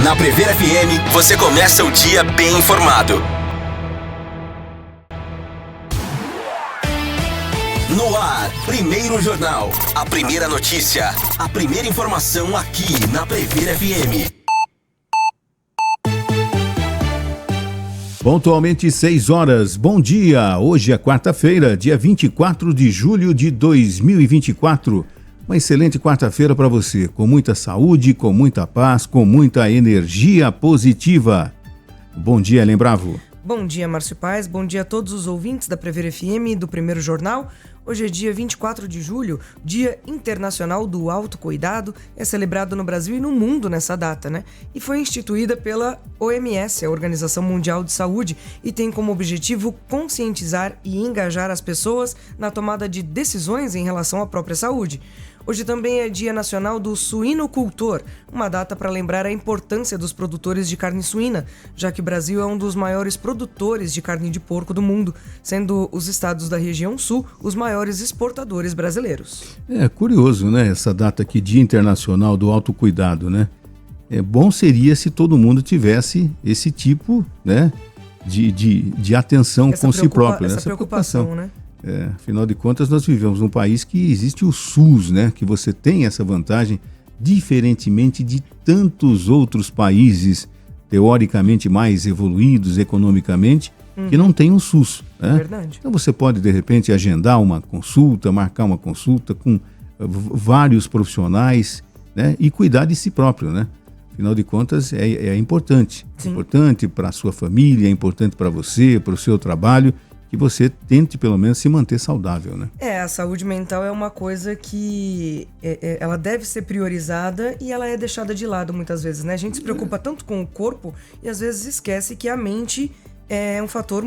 Na Prever FM, você começa o dia bem informado. No ar, Primeiro Jornal. A primeira notícia, a primeira informação aqui na Prever FM. Pontualmente 6 horas. Bom dia. Hoje é quarta-feira, dia 24 de julho de 2024. Uma excelente quarta-feira para você, com muita saúde, com muita paz, com muita energia positiva. Bom dia, Helen Bravo. Bom dia, Márcio Paes. Bom dia a todos os ouvintes da Prever FM do Primeiro Jornal. Hoje é dia 24 de julho, Dia Internacional do Autocuidado. É celebrado no Brasil e no mundo nessa data, né? E foi instituída pela OMS, a Organização Mundial de Saúde, e tem como objetivo conscientizar e engajar as pessoas na tomada de decisões em relação à própria saúde. Hoje também é Dia Nacional do Suinocultor, uma data para lembrar a importância dos produtores de carne suína, já que o Brasil é um dos maiores produtores de carne de porco do mundo, sendo os estados da região sul os maiores exportadores brasileiros. É curioso, né? Essa data aqui, Dia Internacional do Autocuidado, né? Bom seria se todo mundo tivesse esse tipo, né, de atenção com si próprio. Essa preocupação, né? Afinal de contas, nós vivemos num país que existe o SUS, né? Que você tem essa vantagem, diferentemente de tantos outros países teoricamente mais evoluídos economicamente, que não tem um SUS, né? Verdade. Então você pode, de repente, agendar uma consulta, marcar uma consulta com vários profissionais, né? E cuidar de si próprio, né? Afinal de contas, é importante. Sim. É importante para a sua família, é importante para você, para o seu trabalho, que você tente pelo menos se manter saudável, né? A saúde mental é uma coisa que ela deve ser priorizada e ela é deixada de lado muitas vezes, né? A gente se preocupa tanto com o corpo e às vezes esquece que a mente é um fator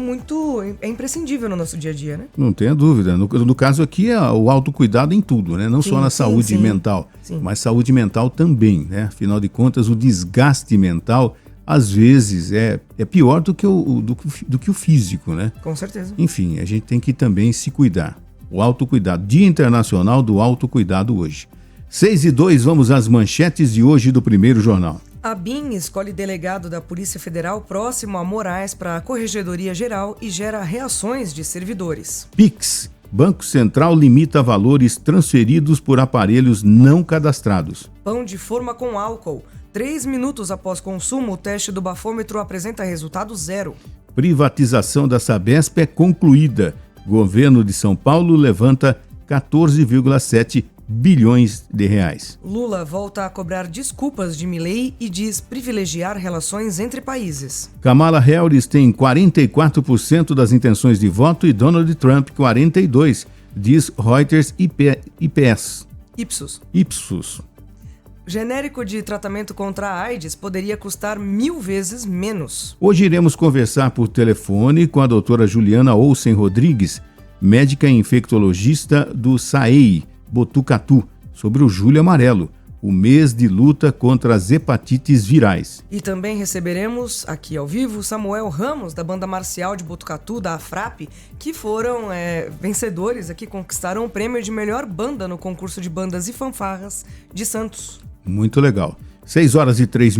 imprescindível no nosso dia a dia, né? Não tenha dúvida. No caso aqui é o autocuidado em tudo, né? Não só na saúde mental, mas saúde mental também, né? Afinal de contas, o desgaste mental às vezes é pior do que o físico, né? Com certeza. Enfim, a gente tem que também se cuidar. O autocuidado, Dia Internacional do Autocuidado hoje. 6:02, vamos às manchetes de hoje do Primeiro Jornal. A BIM escolhe delegado da Polícia Federal próximo a Moraes para a Corregedoria Geral e gera reações de servidores. Pix. Banco Central limita valores transferidos por aparelhos não cadastrados. Pão de forma com álcool. 3 minutos após consumo, o teste do bafômetro apresenta resultado 0. Privatização da Sabesp é concluída. Governo de São Paulo levanta 14,7 bilhões de reais. Lula volta a cobrar desculpas de Milei e diz privilegiar relações entre países. Kamala Harris tem 44% das intenções de voto e Donald Trump 42%, diz Reuters Ipsos. Genérico de tratamento contra a AIDS poderia custar 1.000 vezes menos. Hoje iremos conversar por telefone com a doutora Juliana Olsen Rodrigues, médica infectologista do SAEI, Botucatu, sobre o Julho Amarelo, o mês de luta contra as hepatites virais. E também receberemos, aqui ao vivo, Samuel Ramos, da banda marcial de Botucatu, da AFRAP, que foram vencedores aqui, conquistaram o prêmio de melhor banda no concurso de bandas e fanfarras de Santos. Muito legal. 6:03,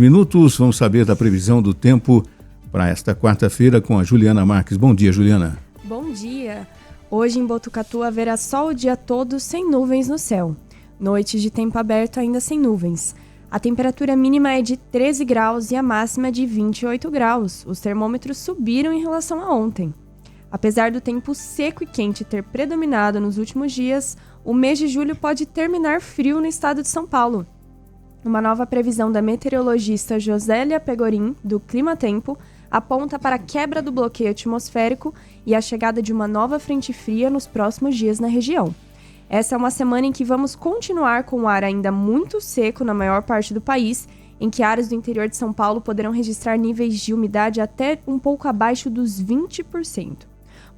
vamos saber da previsão do tempo para esta quarta-feira com a Juliana Marques. Bom dia, Juliana. Bom dia. Hoje em Botucatu haverá sol o dia todo sem nuvens no céu. Noites de tempo aberto ainda sem nuvens. A temperatura mínima é de 13 graus e a máxima de 28 graus. Os termômetros subiram em relação a ontem. Apesar do tempo seco e quente ter predominado nos últimos dias, o mês de julho pode terminar frio no estado de São Paulo. Uma nova previsão da meteorologista Josélia Pegorim, do Clima Tempo, aponta para a quebra do bloqueio atmosférico e a chegada de uma nova frente fria nos próximos dias na região. Essa é uma semana em que vamos continuar com o ar ainda muito seco na maior parte do país, em que áreas do interior de São Paulo poderão registrar níveis de umidade até um pouco abaixo dos 20%.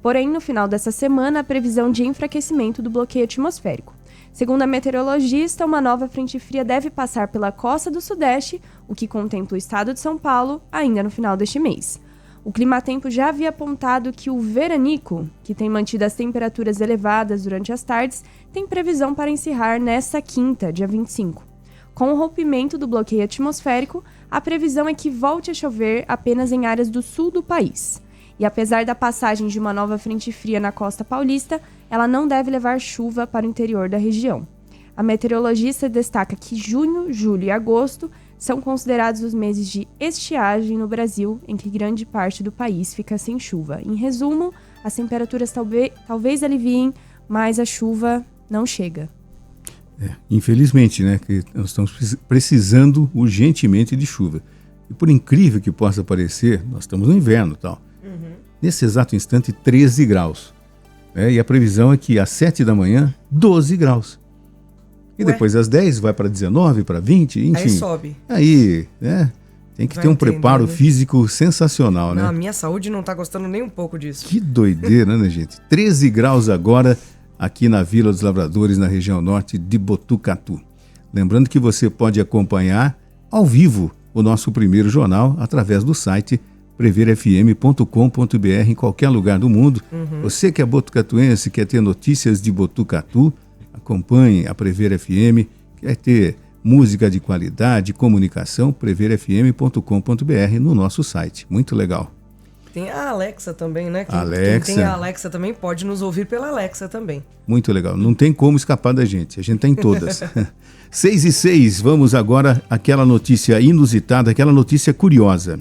Porém, no final dessa semana, a previsão de enfraquecimento do bloqueio atmosférico. Segundo a meteorologista, uma nova frente fria deve passar pela costa do Sudeste, o que contempla o estado de São Paulo, ainda no final deste mês. O Climatempo já havia apontado que o veranico, que tem mantido as temperaturas elevadas durante as tardes, tem previsão para encerrar nesta quinta, dia 25. Com o rompimento do bloqueio atmosférico, a previsão é que volte a chover apenas em áreas do sul do país. E apesar da passagem de uma nova frente fria na costa paulista, ela não deve levar chuva para o interior da região. A meteorologista destaca que junho, julho e agosto são considerados os meses de estiagem no Brasil, em que grande parte do país fica sem chuva. Em resumo, as temperaturas talvez aliviem, mas a chuva não chega. Infelizmente, né, que nós estamos precisando urgentemente de chuva. E por incrível que possa parecer, nós estamos no inverno e tal. Nesse exato instante, 13 graus. E a previsão é que às 7 da manhã, 12 graus. E depois às 10 vai para 19, para 20, enfim. Aí sobe. Aí, né, tem que ter um preparo físico sensacional, né? Não, a minha saúde não tá gostando nem um pouco disso. Que doideira, né, gente? 13 graus agora aqui na Vila dos Lavradores, na região norte de Botucatu. Lembrando que você pode acompanhar ao vivo o nosso primeiro jornal através do site preverfm.com.br em qualquer lugar do mundo. Você que é botucatuense, quer ter notícias de Botucatu, acompanhe a Prever FM, quer ter música de qualidade, comunicação, preverfm.com.br no nosso site. Muito legal. Tem a Alexa também, né? Quem tem a Alexa também pode nos ouvir pela Alexa também. Muito legal. Não tem como escapar da gente. A gente tá em todas. 6:06. Vamos agora àquela notícia inusitada, aquela notícia curiosa.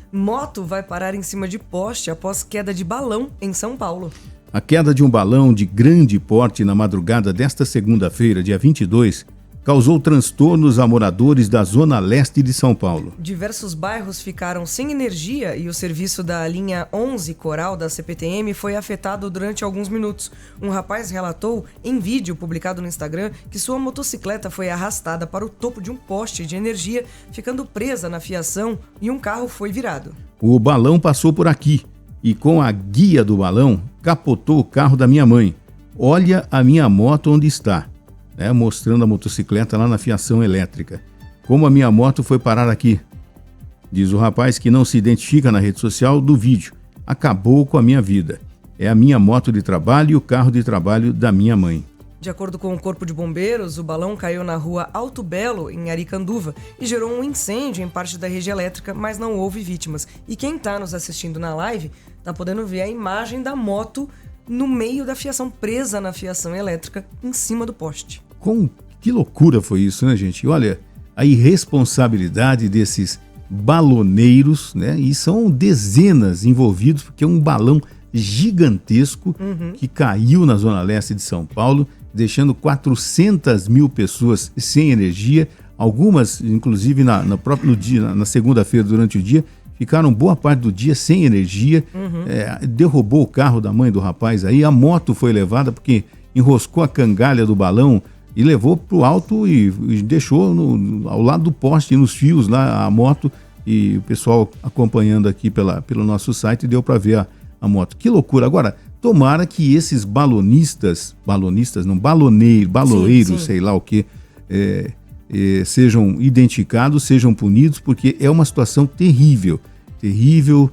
Moto vai parar em cima de poste após queda de balão em São Paulo. A queda de um balão de grande porte na madrugada desta segunda-feira, dia 22, causou transtornos a moradores da zona leste de São Paulo. Diversos bairros ficaram sem energia e o serviço da linha 11 Coral da CPTM foi afetado durante alguns minutos. Um rapaz relatou em vídeo publicado no Instagram que sua motocicleta foi arrastada para o topo de um poste de energia, ficando presa na fiação e um carro foi virado. O balão passou por aqui e com a guia do balão capotou o carro da minha mãe. Olha a minha moto onde está. Mostrando a motocicleta lá na fiação elétrica. Como a minha moto foi parar aqui? Diz o rapaz que não se identifica na rede social do vídeo. Acabou com a minha vida. É a minha moto de trabalho e o carro de trabalho da minha mãe. De acordo com o Corpo de Bombeiros, o balão caiu na rua Alto Belo, em Aricanduva, e gerou um incêndio em parte da rede elétrica, mas não houve vítimas. E quem está nos assistindo na live está podendo ver a imagem da moto no meio da fiação, presa na fiação elétrica, em cima do poste. Que loucura foi isso, né, gente? Olha, a irresponsabilidade desses baloneiros, né? E são dezenas envolvidos, porque é um balão gigantesco que caiu na zona leste de São Paulo, deixando 400 mil pessoas sem energia. Algumas, inclusive, no dia, na segunda-feira, durante o dia, ficaram boa parte do dia sem energia. Derrubou o carro da mãe do rapaz aí, a moto foi levada porque enroscou a cangalha do balão e levou para o alto e deixou ao lado do poste, nos fios lá, a moto. E o pessoal acompanhando aqui pelo nosso site deu para ver a moto. Que loucura! Agora, tomara que esses baloeiros, sim. sei lá o que, sejam identificados, sejam punidos, porque é uma situação terrível. Terrível.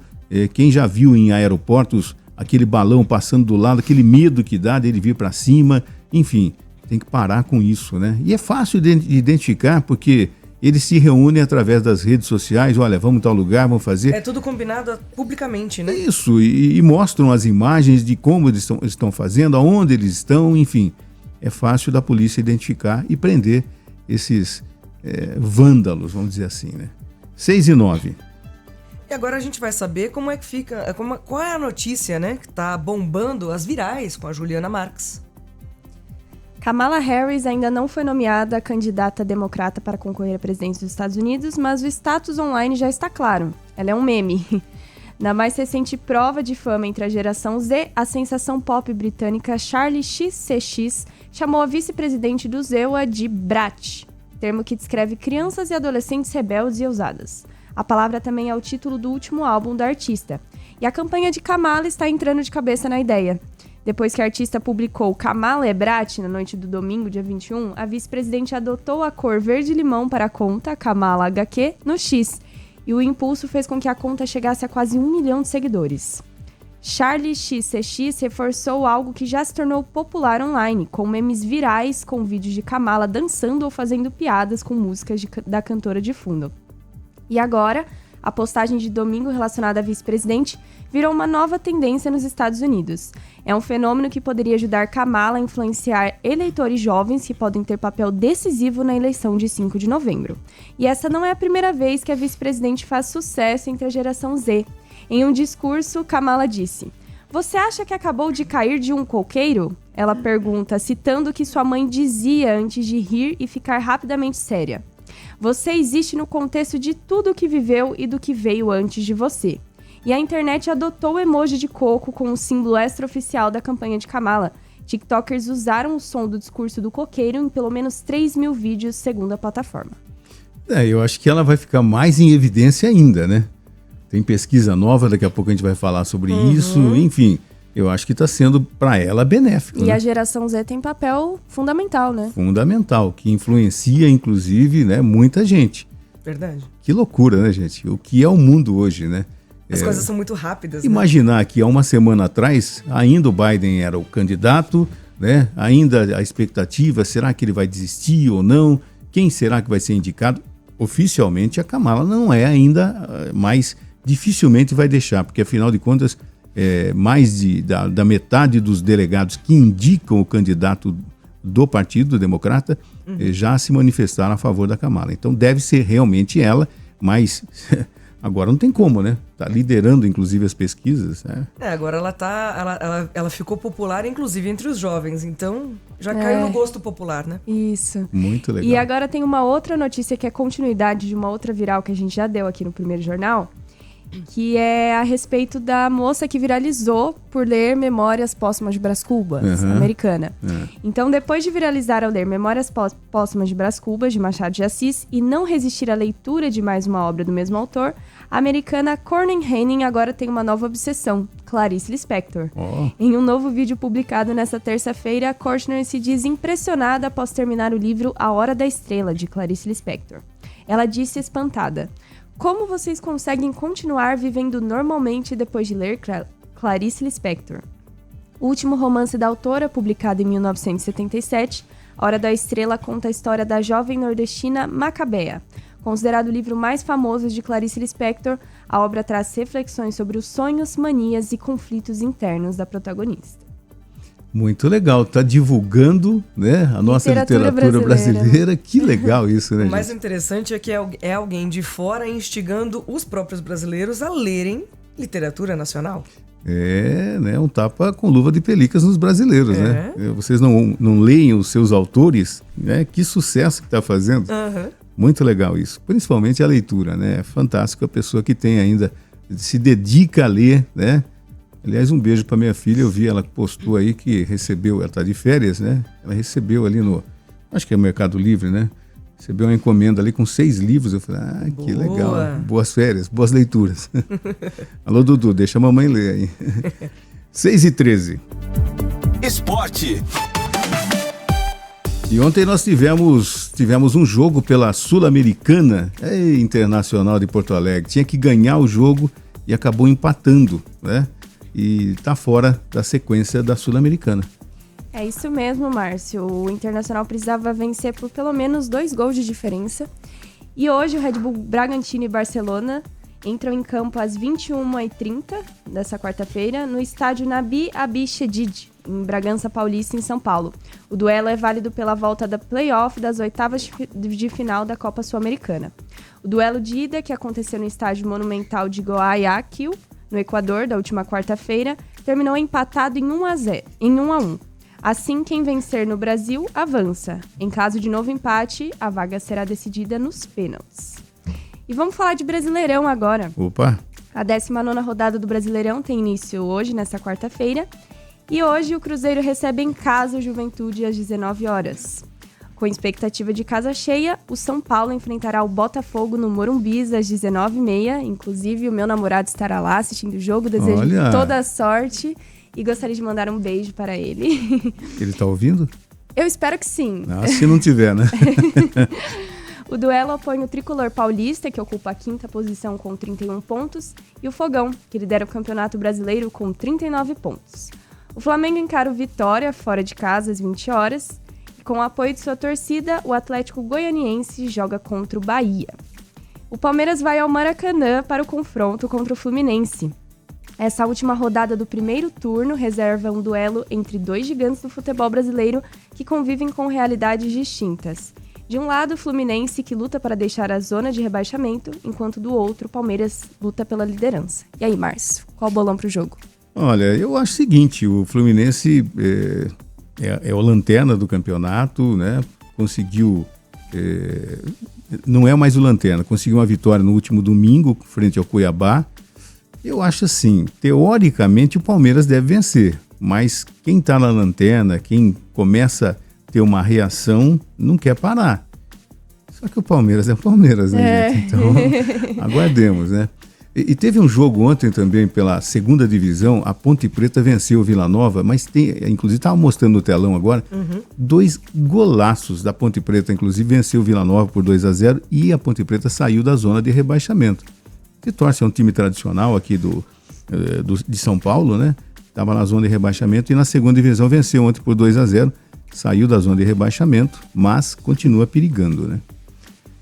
Quem já viu em aeroportos aquele balão passando do lado, aquele medo que dá dele vir para cima, enfim, tem que parar com isso, né? E é fácil de identificar porque eles se reúnem através das redes sociais, olha, vamos em tal lugar, vamos fazer. É tudo combinado publicamente, né? Isso, e mostram as imagens de como eles estão fazendo, aonde eles estão, enfim. É fácil da polícia identificar e prender esses vândalos, vamos dizer assim, né? 6:09. E agora a gente vai saber como é que fica, qual é a notícia, né, que tá bombando as virais com a Juliana Marques. Kamala Harris ainda não foi nomeada candidata democrata para concorrer à presidência dos Estados Unidos, mas o status online já está claro. Ela é um meme. Na mais recente prova de fama entre a geração Z, a sensação pop britânica Charli XCX chamou a vice-presidente do ZEWA de Brat, termo que descreve crianças e adolescentes rebeldes e ousadas. A palavra também é o título do último álbum da artista. E a campanha de Kamala está entrando de cabeça na ideia. Depois que a artista publicou Kamala é Brat na noite do domingo, dia 21, a vice-presidente adotou a cor verde-limão para a conta Kamala HQ no X, e o impulso fez com que a conta chegasse a quase 1 milhão de seguidores. Charli XCX reforçou algo que já se tornou popular online, com memes virais com vídeos de Kamala dançando ou fazendo piadas com músicas da cantora de fundo. E agora, a postagem de domingo relacionada à vice-presidente virou uma nova tendência nos Estados Unidos. É um fenômeno que poderia ajudar Kamala a influenciar eleitores jovens que podem ter papel decisivo na eleição de 5 de novembro. E essa não é a primeira vez que a vice-presidente faz sucesso entre a geração Z. Em um discurso, Kamala disse: "Você acha que acabou de cair de um coqueiro?" Ela pergunta, citando o que sua mãe dizia antes de rir e ficar rapidamente séria. "Você existe no contexto de tudo o que viveu e do que veio antes de você." E a internet adotou o emoji de coco com o símbolo extraoficial da campanha de Kamala. TikTokers usaram o som do discurso do coqueiro em pelo menos 3 mil vídeos, segundo a plataforma. Eu acho que ela vai ficar mais em evidência ainda, né? Tem pesquisa nova, daqui a pouco a gente vai falar sobre isso, enfim. Eu acho que está sendo para ela benéfico. E a geração Z tem papel fundamental, né? Fundamental, que influencia, inclusive, né, muita gente. Verdade. Que loucura, né, gente? O que é o mundo hoje, né? As coisas são muito rápidas, né? Imaginar que há uma semana atrás, ainda o Biden era o candidato, né? Ainda a expectativa, será que ele vai desistir ou não? Quem será que vai ser indicado? Oficialmente, a Kamala não é ainda, mas dificilmente vai deixar, porque afinal de contas, mais da metade dos delegados que indicam o candidato do Partido Democrata já se manifestaram a favor da Kamala. Então deve ser realmente ela, mas agora não tem como, né? Tá liderando, inclusive, as pesquisas. Né? Agora ela ficou popular, inclusive, entre os jovens. Então, já caiu no gosto popular, né? Isso. Muito legal. E agora tem uma outra notícia que é continuidade de uma outra viral que a gente já deu aqui no primeiro jornal, que é a respeito da moça que viralizou por ler Memórias Póstumas de Brás Cubas, americana. Então, depois de viralizar ao ler Memórias Póstumas de Brás Cubas, de Machado de Assis, e não resistir à leitura de mais uma obra do mesmo autor, a americana Courtney Hanning agora tem uma nova obsessão, Clarice Lispector. Em um novo vídeo publicado nesta terça-feira, Courtney se diz impressionada após terminar o livro A Hora da Estrela, de Clarice Lispector. Ela disse espantada: "Como vocês conseguem continuar vivendo normalmente depois de ler Clarice Lispector?" O último romance da autora, publicado em 1977, A Hora da Estrela, conta a história da jovem nordestina Macabea. Considerado o livro mais famoso de Clarice Lispector, a obra traz reflexões sobre os sonhos, manias e conflitos internos da protagonista. Muito legal, tá divulgando, né, a nossa literatura brasileira. Que legal isso, né, gente? O mais interessante é que é alguém de fora instigando os próprios brasileiros a lerem literatura nacional. Né, um tapa com luva de pelicas nos brasileiros, né? Vocês não leem os seus autores, né? Que sucesso que tá fazendo. Muito legal isso, principalmente a leitura, né? É fantástico a pessoa que tem ainda, se dedica a ler, né? Aliás, um beijo para minha filha, eu vi, ela postou aí que recebeu, ela tá de férias, né? Ela recebeu ali acho que é Mercado Livre, né? Recebeu uma encomenda ali com 6 livros, eu falei, que legal, boas férias, boas leituras. Alô, Dudu, deixa a mamãe ler aí. 6h13. Esporte. E ontem nós tivemos um jogo pela Sul-Americana, Internacional de Porto Alegre. Tinha que ganhar o jogo e acabou empatando, né? E tá fora da sequência da Sul-Americana. É isso mesmo, Márcio. O Internacional precisava vencer por pelo menos 2 gols de diferença. E hoje o Red Bull Bragantino e Barcelona entram em campo às 21h30 dessa quarta-feira no estádio Nabi Abichedid, em Bragança Paulista, em São Paulo. O duelo é válido pela volta da play-off das oitavas de final da Copa Sul-Americana. O duelo de ida, que aconteceu no estádio monumental de Guayaquil, no Equador, da última quarta-feira, terminou empatado em 1-1. Assim, quem vencer no Brasil avança. Em caso de novo empate, a vaga será decidida nos pênaltis. E vamos falar de Brasileirão agora. Opa! A 19ª rodada do Brasileirão tem início hoje, nesta quarta-feira. E hoje o Cruzeiro recebe em casa o Juventude às 19h. Com expectativa de casa cheia, o São Paulo enfrentará o Botafogo no Morumbi às 19h30. Inclusive, o meu namorado estará lá assistindo o jogo. Desejo toda a sorte e gostaria de mandar um beijo para ele. Ele tá ouvindo? Eu espero que sim. Se não tiver, né? O duelo opõe o tricolor paulista, que ocupa a 5ª posição com 31 pontos, e o Fogão, que lidera o Campeonato Brasileiro com 39 pontos. O Flamengo encara o Vitória, fora de casa, às 20h. E com o apoio de sua torcida, o Atlético Goianiense joga contra o Bahia. O Palmeiras vai ao Maracanã para o confronto contra o Fluminense. Essa última rodada do primeiro turno reserva um duelo entre dois gigantes do futebol brasileiro que convivem com realidades distintas. De um lado, o Fluminense, que luta para deixar a zona de rebaixamento, enquanto do outro, o Palmeiras luta pela liderança. E aí, Márcio, qual o bolão pro jogo? Olha, eu acho o seguinte, o Fluminense é o lanterna do campeonato, né? Conseguiu, não é mais o lanterna, conseguiu uma vitória no último domingo, frente ao Cuiabá. Eu acho assim, teoricamente o Palmeiras deve vencer, mas quem está na lanterna, quem começa a ter uma reação, não quer parar. Só que o Palmeiras é o Palmeiras, né, gente? Então, aguardemos, né? E teve um jogo ontem também pela segunda divisão, a Ponte Preta venceu o Vila Nova, mas inclusive estava mostrando no telão agora, 2 golaços da Ponte Preta, inclusive venceu o Vila Nova por 2-0 e a Ponte Preta saiu da zona de rebaixamento. Que torce é um time tradicional aqui de São Paulo, né? Estava na zona de rebaixamento e na segunda divisão venceu ontem por 2-0, saiu da zona de rebaixamento, mas continua perigando, né?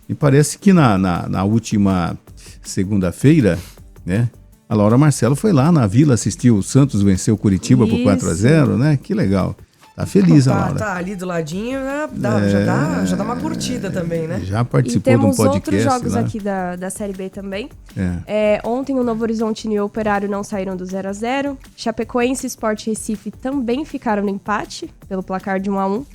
E parece que na última segunda-feira, né? A Laura Marcelo foi lá na Vila, assistiu o Santos venceu o Curitiba por 4-0, né? Que legal. Tá feliz a Laura. Tá ali do ladinho, já dá uma curtida também, né? Já participou de um podcast. E temos outros jogos aqui da Série B também. Ontem o Novo Horizontino e o Operário não saíram do 0-0. Chapecoense e Sport Recife também ficaram no empate, pelo placar de 1-1.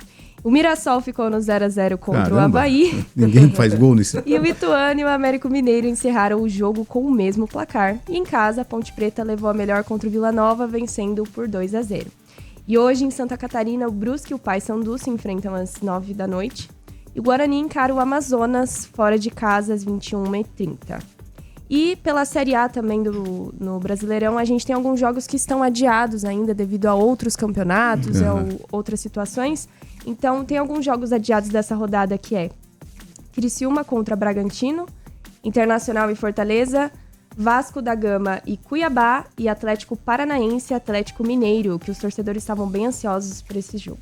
O Mirassol ficou no 0-0 contra o Avaí. Ninguém faz gol nesse. E o Ituano e o Américo Mineiro encerraram o jogo com o mesmo placar. E em casa, a Ponte Preta levou a melhor contra o Vila Nova, vencendo por 2-0. E hoje, em Santa Catarina, o Brusque e o Paysandu se enfrentam às 9 da noite. E o Guarani encara o Amazonas fora de casa às 21h30. E pela Série A também no Brasileirão, a gente tem alguns jogos que estão adiados ainda devido a outros campeonatos ou outras situações. Então, tem alguns jogos adiados dessa rodada que é Criciúma contra Bragantino, Internacional e Fortaleza, Vasco da Gama e Cuiabá e Atlético Paranaense e Atlético Mineiro, que os torcedores estavam bem ansiosos por esse jogo.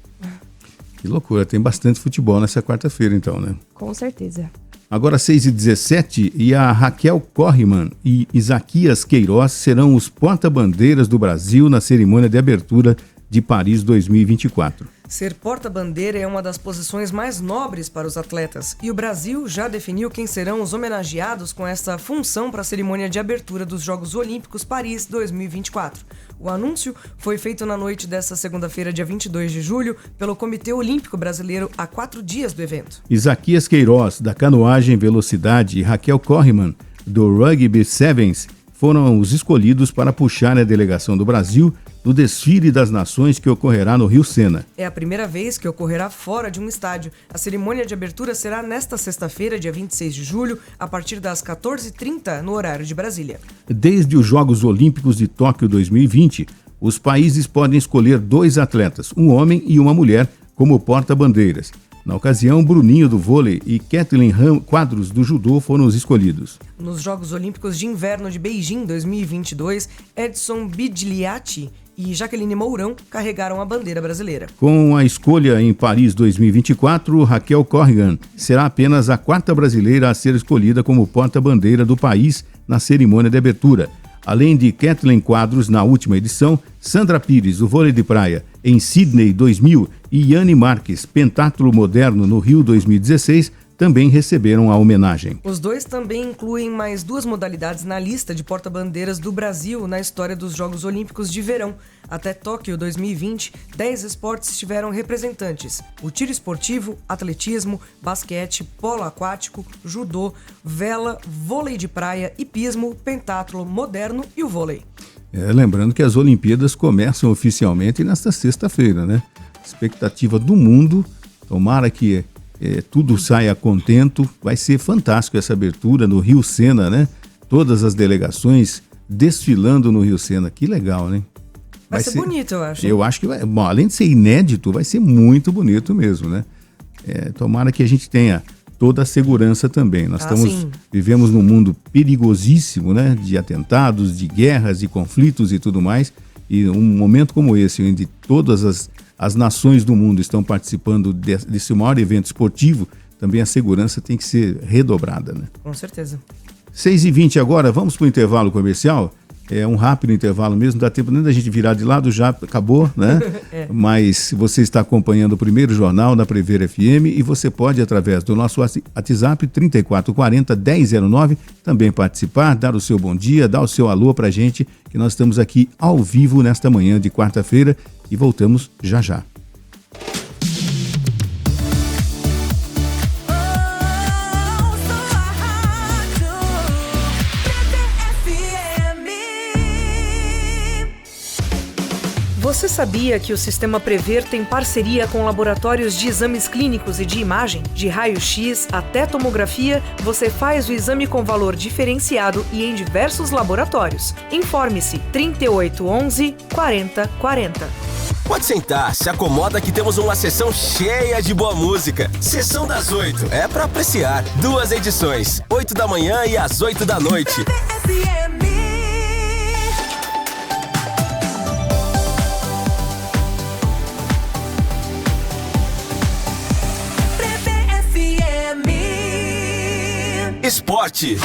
Que loucura, tem bastante futebol nessa quarta-feira então, né? Com certeza. Agora 6h17 e a Raquel Corriman e Isaquias Queiroz serão os porta-bandeiras do Brasil na cerimônia de abertura de Paris 2024. Ser porta-bandeira é uma das posições mais nobres para os atletas e o Brasil já definiu quem serão os homenageados com essa função para a cerimônia de abertura dos Jogos Olímpicos Paris 2024. O anúncio foi feito na noite desta segunda-feira, dia 22 de julho, pelo Comitê Olímpico Brasileiro há 4 dias do evento. Isaquias Queiroz, da canoagem velocidade, e Raquel Corriman, do Rugby Sevens, foram os escolhidos para puxar a delegação do Brasil no desfile das nações que ocorrerá no Rio Sena. É a primeira vez que ocorrerá fora de um estádio. A cerimônia de abertura será nesta sexta-feira, dia 26 de julho, a partir das 14h30, no horário de Brasília. Desde os Jogos Olímpicos de Tóquio 2020, os países podem escolher 2 atletas, um homem e uma mulher, como porta-bandeiras. Na ocasião, Bruninho do vôlei e Kathleen Quadros do judô foram os escolhidos. Nos Jogos Olímpicos de Inverno de Beijing 2022, Edson Bigliatti e Jaqueline Mourão carregaram a bandeira brasileira. Com a escolha em Paris 2024, Raquel Corrigan será apenas a 4ª brasileira a ser escolhida como porta-bandeira do país na cerimônia de abertura. Além de Kathleen Quadros na última edição, Sandra Pires, do vôlei de praia, em Sydney 2000, e Yane Marques, pentátulo moderno no Rio 2016, também receberam a homenagem. Os dois também incluem mais 2 modalidades na lista de porta-bandeiras do Brasil na história dos Jogos Olímpicos de Verão. Até Tóquio 2020, 10 esportes tiveram representantes: o tiro esportivo, atletismo, basquete, polo aquático, judô, vela, vôlei de praia, hipismo, pentátulo moderno e o vôlei. Lembrando que as Olimpíadas começam oficialmente nesta sexta-feira, né? Expectativa do mundo, tomara que tudo saia contento, vai ser fantástico essa abertura no Rio Sena, né? Todas as delegações desfilando no Rio Sena, que legal, né? Vai ser bonito, eu acho. Eu acho que vai, bom, além de ser inédito, vai ser muito bonito mesmo, né? Tomara que a gente tenha toda a segurança também. Nós vivemos num mundo perigosíssimo, né? De atentados, de guerras, de conflitos e tudo mais. E um momento como esse, onde todas as nações do mundo estão participando desse maior evento esportivo, também a segurança tem que ser redobrada, né? Com certeza. 6h20 agora, vamos para o intervalo comercial. É um rápido intervalo mesmo, não dá tempo nem da gente virar de lado, já acabou, né? Mas você está acompanhando o primeiro jornal da Prever FM e você pode, através do nosso WhatsApp 3440-1009, também participar, dar o seu bom dia, dar o seu alô pra gente, que nós estamos aqui ao vivo nesta manhã de quarta-feira e voltamos já já. Você sabia que o Sistema Prever tem parceria com laboratórios de exames clínicos e de imagem? De raio-x até tomografia, você faz o exame com valor diferenciado e em diversos laboratórios. Informe-se 3811 4040. Pode sentar, se acomoda que temos uma sessão cheia de boa música. Sessão das 8, é pra apreciar. 2 edições, 8 da manhã e às 8 da noite. Esporte.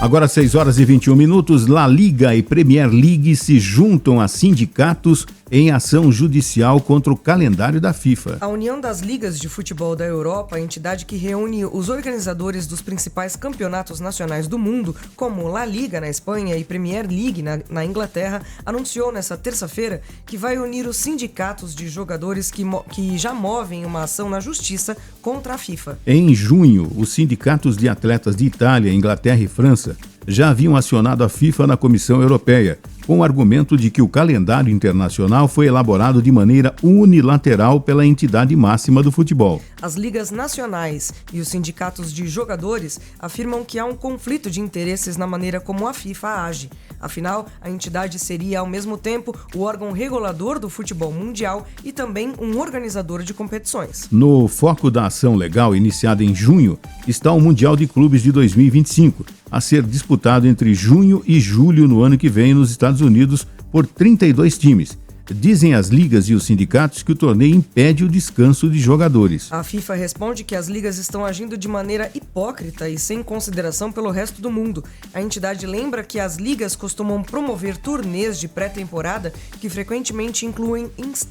Agora 6h21, La Liga e Premier League se juntam a sindicatos em ação judicial contra o calendário da FIFA. A União das Ligas de Futebol da Europa, a entidade que reúne os organizadores dos principais campeonatos nacionais do mundo, como La Liga na Espanha e Premier League na Inglaterra, anunciou nesta terça-feira que vai unir os sindicatos de jogadores que já movem uma ação na justiça contra a FIFA. Em junho, os sindicatos de atletas de Itália, Inglaterra e França já haviam acionado a FIFA na Comissão Europeia, com o argumento de que o calendário internacional foi elaborado de maneira unilateral pela entidade máxima do futebol. As ligas nacionais e os sindicatos de jogadores afirmam que há um conflito de interesses na maneira como a FIFA age. Afinal, a entidade seria, ao mesmo tempo, o órgão regulador do futebol mundial e também um organizador de competições. No foco da ação legal, iniciada em junho, está o Mundial de Clubes de 2025, a ser disputado entre junho e julho no ano que vem nos Estados Unidos por 32 times. Dizem as ligas e os sindicatos que o torneio impede o descanso de jogadores. A FIFA responde que as ligas estão agindo de maneira hipócrita e sem consideração pelo resto do mundo. A entidade lembra que as ligas costumam promover turnês de pré-temporada que frequentemente incluem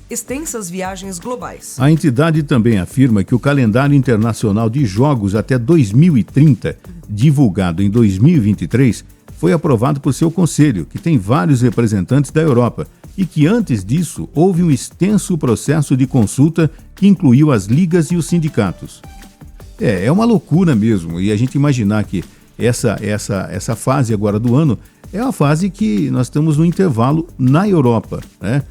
extensas viagens globais. A entidade também afirma que o calendário internacional de jogos até 2030, divulgado em 2023, foi aprovado por seu conselho, que tem vários representantes da Europa, e que antes disso houve um extenso processo de consulta que incluiu as ligas e os sindicatos. É uma loucura mesmo, e a gente imaginar que essa fase agora do ano é uma fase que nós estamos no intervalo na Europa, né?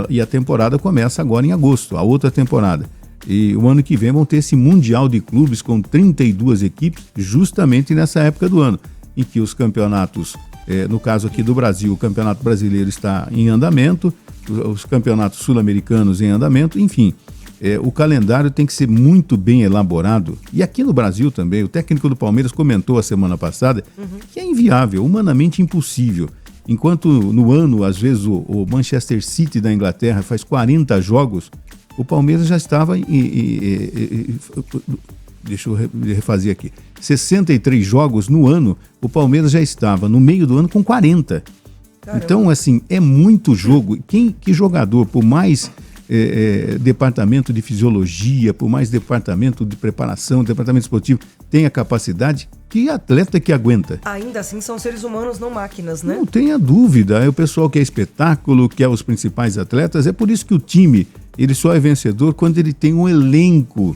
E a temporada começa agora em agosto, a outra temporada. E o ano que vem vão ter esse Mundial de Clubes com 32 equipes, justamente nessa época do ano, em que os campeonatos, no caso aqui do Brasil, o Campeonato Brasileiro está em andamento, os campeonatos sul-americanos em andamento, enfim, o calendário tem que ser muito bem elaborado. E aqui no Brasil também, o técnico do Palmeiras comentou a semana passada que é inviável, humanamente impossível. Enquanto no ano, às vezes, o Manchester City da Inglaterra faz 40 jogos, o Palmeiras já estava deixa eu refazer aqui, 63 jogos no ano, o Palmeiras já estava no meio do ano com 40. Caramba. Então, assim, é muito jogo. Que jogador, por mais departamento de fisiologia, por mais departamento de preparação, departamento esportivo, tem a capacidade, que atleta que aguenta? Ainda assim, são seres humanos, não máquinas, né? Não tenha dúvida. É o pessoal que é espetáculo, que é os principais atletas. É por isso que o time, ele só é vencedor quando ele tem um elenco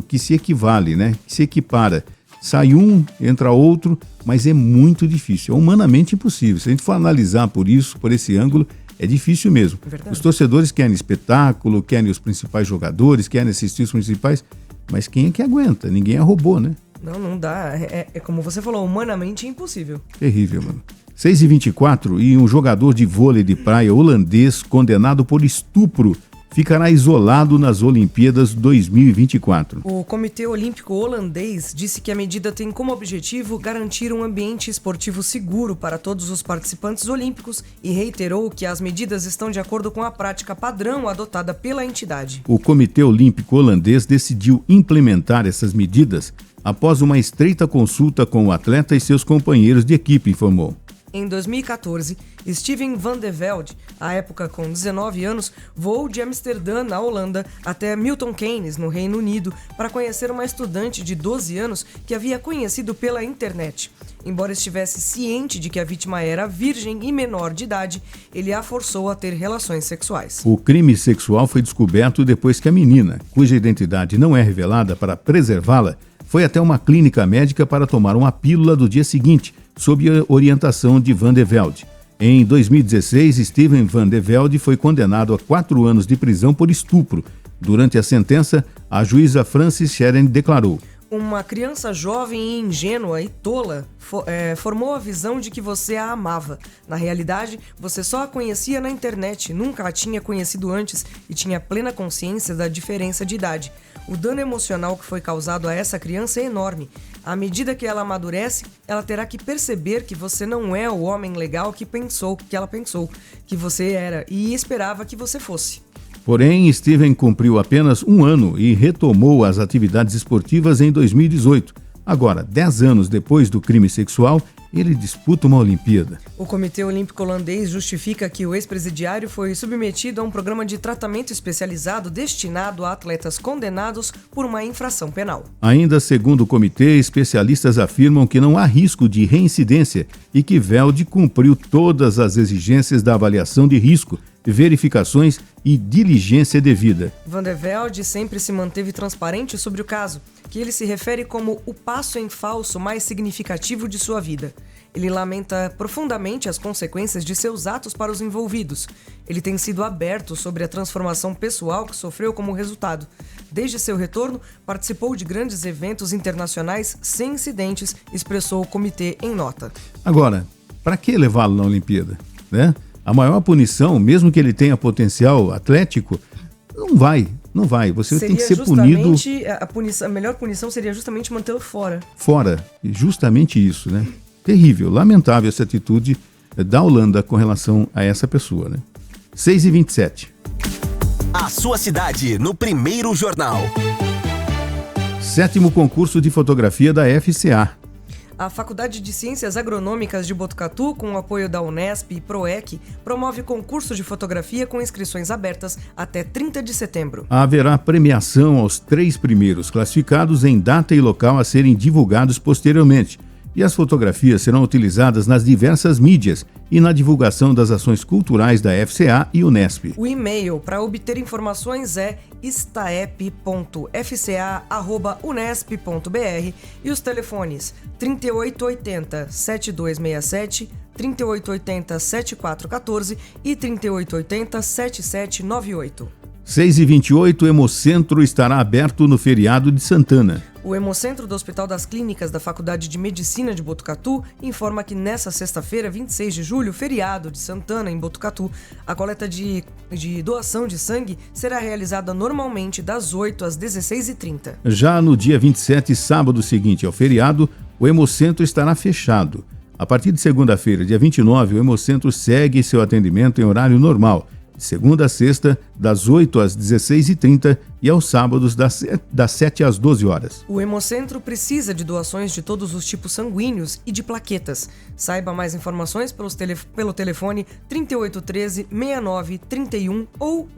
que se equivale, né? Que se equipara. Sai um, entra outro, mas é muito difícil, é humanamente impossível. Se a gente for analisar por esse ângulo, é difícil mesmo. É os torcedores querem espetáculo, querem os principais jogadores, querem assistir os principais, mas quem é que aguenta? Ninguém é robô, né? Não dá. É como você falou, humanamente impossível. Terrível, mano. 6h24, e um jogador de vôlei de praia holandês condenado por estupro ficará isolado nas Olimpíadas 2024. O Comitê Olímpico Holandês disse que a medida tem como objetivo garantir um ambiente esportivo seguro para todos os participantes olímpicos e reiterou que as medidas estão de acordo com a prática padrão adotada pela entidade. O Comitê Olímpico Holandês decidiu implementar essas medidas após uma estreita consulta com o atleta e seus companheiros de equipe, informou. Em 2014, Steven van de Velde, à época com 19 anos, voou de Amsterdã, na Holanda, até Milton Keynes, no Reino Unido, para conhecer uma estudante de 12 anos que havia conhecido pela internet. Embora estivesse ciente de que a vítima era virgem e menor de idade, ele a forçou a ter relações sexuais. O crime sexual foi descoberto depois que a menina, cuja identidade não é revelada para preservá-la, foi até uma clínica médica para tomar uma pílula do dia seguinte, sob a orientação de Van de Velde. Em 2016, Steven Van de Velde foi condenado a 4 anos de prisão por estupro. Durante a sentença, a juíza Frances Sheren declarou: uma criança jovem e ingênua e tola formou a visão de que você a amava. Na realidade, você só a conhecia na internet, nunca a tinha conhecido antes e tinha plena consciência da diferença de idade. O dano emocional que foi causado a essa criança é enorme. À medida que ela amadurece, ela terá que perceber que você não é o homem legal que ela pensou que você era e esperava que você fosse. Porém, Steven cumpriu apenas 1 ano e retomou as atividades esportivas em 2018. Agora, 10 anos depois do crime sexual, ele disputa uma Olimpíada. O Comitê Olímpico Holandês justifica que o ex-presidiário foi submetido a um programa de tratamento especializado destinado a atletas condenados por uma infração penal. Ainda segundo o comitê, especialistas afirmam que não há risco de reincidência e que Velde cumpriu todas as exigências da avaliação de risco, verificações e diligência devida. Van de Velde sempre se manteve transparente sobre o caso, que ele se refere como o passo em falso mais significativo de sua vida. Ele lamenta profundamente as consequências de seus atos para os envolvidos. Ele tem sido aberto sobre a transformação pessoal que sofreu como resultado. Desde seu retorno, participou de grandes eventos internacionais sem incidentes, expressou o comitê em nota. Agora, para que levá-lo na Olimpíada, né? A maior punição, mesmo que ele tenha potencial atlético, não vai. Você tem que ser punido. A melhor punição seria justamente mantê-lo fora. Fora. E justamente isso, né? Terrível, lamentável essa atitude da Holanda com relação a essa pessoa, né? 6h27. A sua cidade no Primeiro Jornal. 7º concurso de fotografia da FCA. A Faculdade de Ciências Agronômicas de Botucatu, com o apoio da Unesp e PROEC, promove concurso de fotografia com inscrições abertas até 30 de setembro. Haverá premiação aos 3 primeiros classificados em data e local a serem divulgados posteriormente. E as fotografias serão utilizadas nas diversas mídias e na divulgação das ações culturais da FCA e Unesp. O e-mail para obter informações é staep.fca@unesp.br e os telefones 3880-7267, 3880-7414 e 3880-7798. 6h28, o Hemocentro estará aberto no feriado de Santana. O Hemocentro do Hospital das Clínicas da Faculdade de Medicina de Botucatu informa que nesta sexta-feira, 26 de julho, feriado de Santana, em Botucatu, a coleta de doação de sangue será realizada normalmente das 8 às 16h30. Já no dia 27, sábado seguinte ao feriado, o Hemocentro estará fechado. A partir de segunda-feira, dia 29, o Hemocentro segue seu atendimento em horário normal, de segunda a sexta, das 8 às 16h30 e aos sábados, das 7 às 12 horas. O Hemocentro precisa de doações de todos os tipos sanguíneos e de plaquetas. Saiba mais informações pelo telefone 3813-6931 ou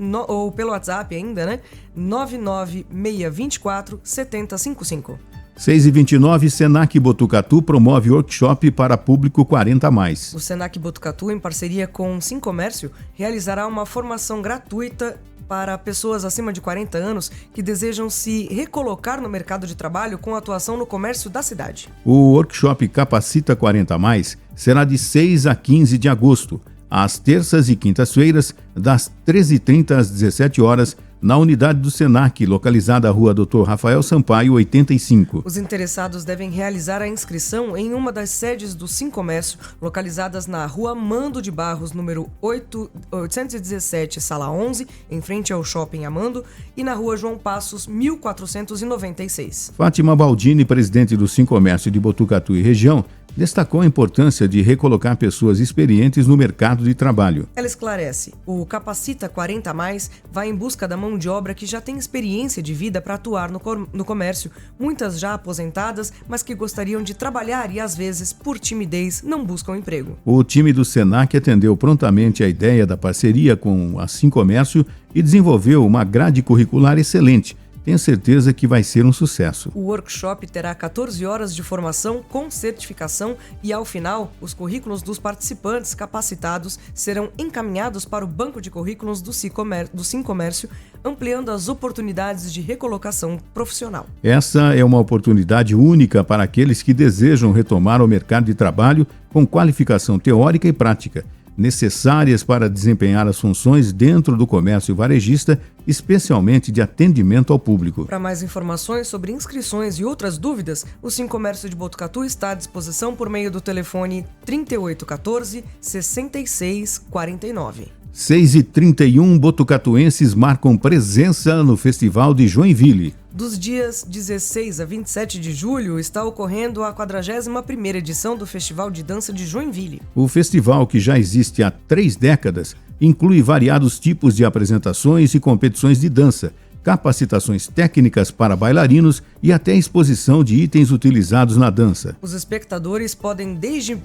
pelo WhatsApp ainda, né? 99624-7055. 6h29, Senac Botucatu promove workshop para público 40+. O Senac Botucatu, em parceria com o Sim Comércio, realizará uma formação gratuita para pessoas acima de 40 anos que desejam se recolocar no mercado de trabalho com atuação no comércio da cidade. O workshop Capacita 40+, será de 6 a 15 de agosto, às terças e quintas-feiras, das 13h30 às 17 horas, na unidade do Senac, localizada à rua Dr. Rafael Sampaio, 85. Os interessados devem realizar a inscrição em uma das sedes do Sincomércio, localizadas na rua Amando de Barros, número 817, sala 11, em frente ao Shopping Amando, e na rua João Passos, 1496. Fátima Baldini, presidente do Sincomércio de Botucatu e região, destacou a importância de recolocar pessoas experientes no mercado de trabalho. Ela esclarece: o Capacita 40 Mais vai em busca da mão de obra que já tem experiência de vida para atuar no comércio, muitas já aposentadas, mas que gostariam de trabalhar e às vezes, por timidez, não buscam emprego. O time do Senac atendeu prontamente a ideia da parceria com a Sincomércio e desenvolveu uma grade curricular excelente. Tenho certeza que vai ser um sucesso. O workshop terá 14 horas de formação com certificação e, ao final, os currículos dos participantes capacitados serão encaminhados para o banco de currículos do Sincomércio, ampliando as oportunidades de recolocação profissional. Essa é uma oportunidade única para aqueles que desejam retomar o mercado de trabalho com qualificação teórica e prática, necessárias para desempenhar as funções dentro do comércio varejista, especialmente de atendimento ao público. Para mais informações sobre inscrições e outras dúvidas, o Sincomércio de Botucatu está à disposição por meio do telefone 3814-6649. 6h31, botucatuenses marcam presença no Festival de Joinville. Dos dias 16 a 27 de julho está ocorrendo a 41ª edição do Festival de Dança de Joinville. O festival, que já existe há 3 décadas, inclui variados tipos de apresentações e competições de dança, capacitações técnicas para bailarinos e até exposição de itens utilizados na dança. Os espectadores podem desde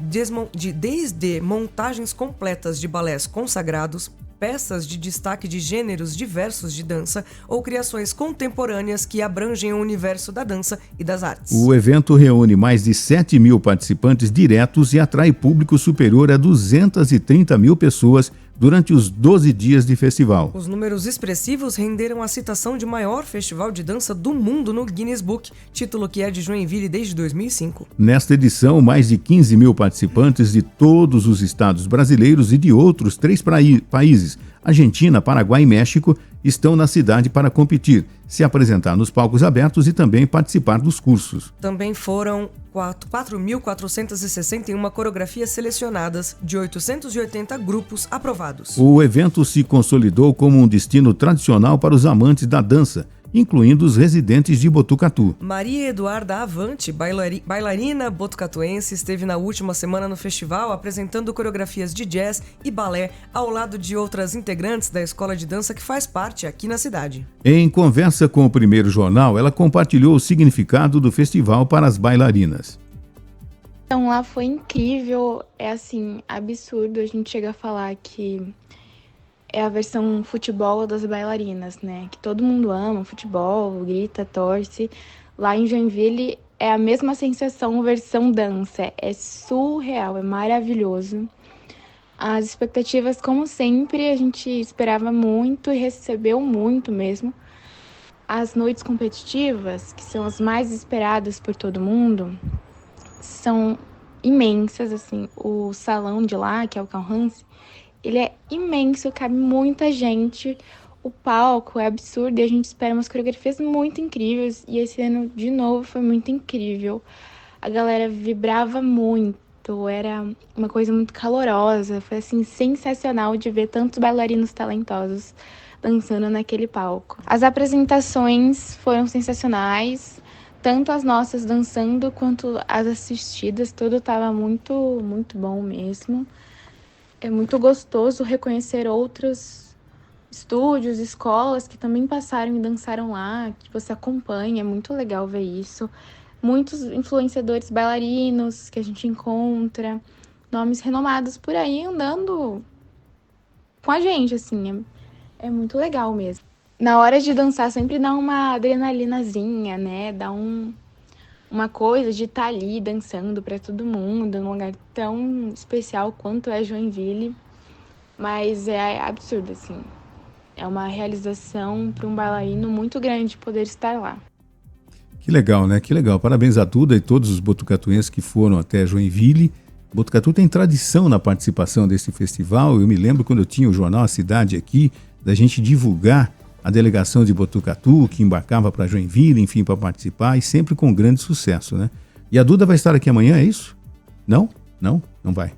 montagens completas de balés consagrados, peças de destaque de gêneros diversos de dança ou criações contemporâneas que abrangem o universo da dança e das artes. O evento reúne mais de 7 mil participantes diretos e atrai público superior a 230 mil pessoas durante os 12 dias de festival. Os números expressivos renderam a citação de maior festival de dança do mundo no Guinness Book, título que é de Joinville desde 2005. Nesta edição, mais de 15 mil participantes de todos os estados brasileiros e de outros 3 países, Argentina, Paraguai e México, estão na cidade para competir, se apresentar nos palcos abertos e também participar dos cursos. Também foram 4.461 coreografias selecionadas de 880 grupos aprovados. O evento se consolidou como um destino tradicional para os amantes da dança, incluindo os residentes de Botucatu. Maria Eduarda Avante, bailarina botucatuense, esteve na última semana no festival apresentando coreografias de jazz e balé ao lado de outras integrantes da escola de dança que faz parte aqui na cidade. Em conversa com o Primeiro Jornal, ela compartilhou o significado do festival para as bailarinas. Então lá foi incrível, é assim, absurdo a gente chega a falar que é a versão futebol das bailarinas, né? Que todo mundo ama futebol, grita, torce. Lá em Joinville é a mesma sensação, versão dança. É surreal, é maravilhoso. As expectativas, como sempre, a gente esperava muito e recebeu muito mesmo. As noites competitivas, que são as mais esperadas por todo mundo, são imensas, assim. O salão de lá, que é o Calhance, ele é imenso, cabe muita gente, o palco é absurdo e a gente espera umas coreografias muito incríveis e esse ano, de novo, foi muito incrível. A galera vibrava muito, era uma coisa muito calorosa, foi assim, sensacional de ver tantos bailarinos talentosos dançando naquele palco. As apresentações foram sensacionais, tanto as nossas dançando quanto as assistidas, tudo estava muito, muito bom mesmo. É muito gostoso reconhecer outros estúdios, escolas que também passaram e dançaram lá, que você acompanha, é muito legal ver isso. Muitos influenciadores bailarinos que a gente encontra, nomes renomados por aí andando com a gente, assim, é muito legal mesmo. Na hora de dançar sempre dá uma adrenalinazinha, né, dá uma coisa de estar ali dançando para todo mundo, num lugar tão especial quanto é Joinville, mas é absurdo, assim. É uma realização para um bailarino muito grande poder estar lá. Que legal, né? Que legal. Parabéns a Duda e todos os botucatuenses que foram até Joinville. Botucatu tem tradição na participação desse festival. Eu me lembro quando eu tinha o jornal A Cidade aqui, da gente divulgar a delegação de Botucatu, que embarcava para Joinville, enfim, para participar, e sempre com grande sucesso, né? E a Duda vai estar aqui amanhã, é isso? Não? Não? Não vai.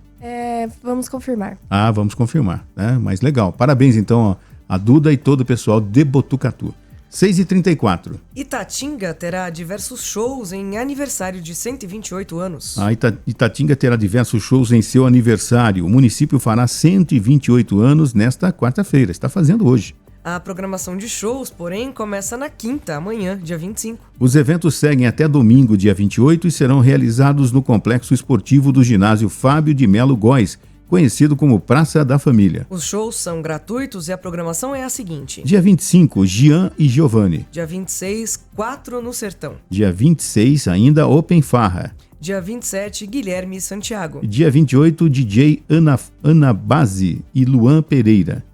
Vamos confirmar. Ah, vamos confirmar, né? Mas legal. Parabéns, então, a Duda e todo o pessoal de Botucatu. 6h34. Itatinga terá diversos shows em aniversário de 128 anos. A Itatinga terá diversos shows em seu aniversário. O município fará 128 anos nesta quarta-feira. Está fazendo hoje. A programação de shows, porém, começa na quinta, amanhã, dia 25. Os eventos seguem até domingo, dia 28, e serão realizados no Complexo Esportivo do Ginásio Fábio de Melo Góes, conhecido como Praça da Família. Os shows são gratuitos e a programação é a seguinte. Dia 25, Gian e Giovanni. Dia 26, 4 no Sertão. Dia 26, ainda Open Farra. Dia 27, Guilherme e Santiago. Dia 28, DJ Ana Base e Luan Pereira.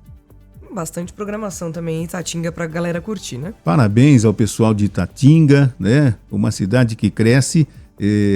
Bastante programação também em Itatinga pra galera curtir, né? Parabéns ao pessoal de Itatinga, né? Uma cidade que cresce,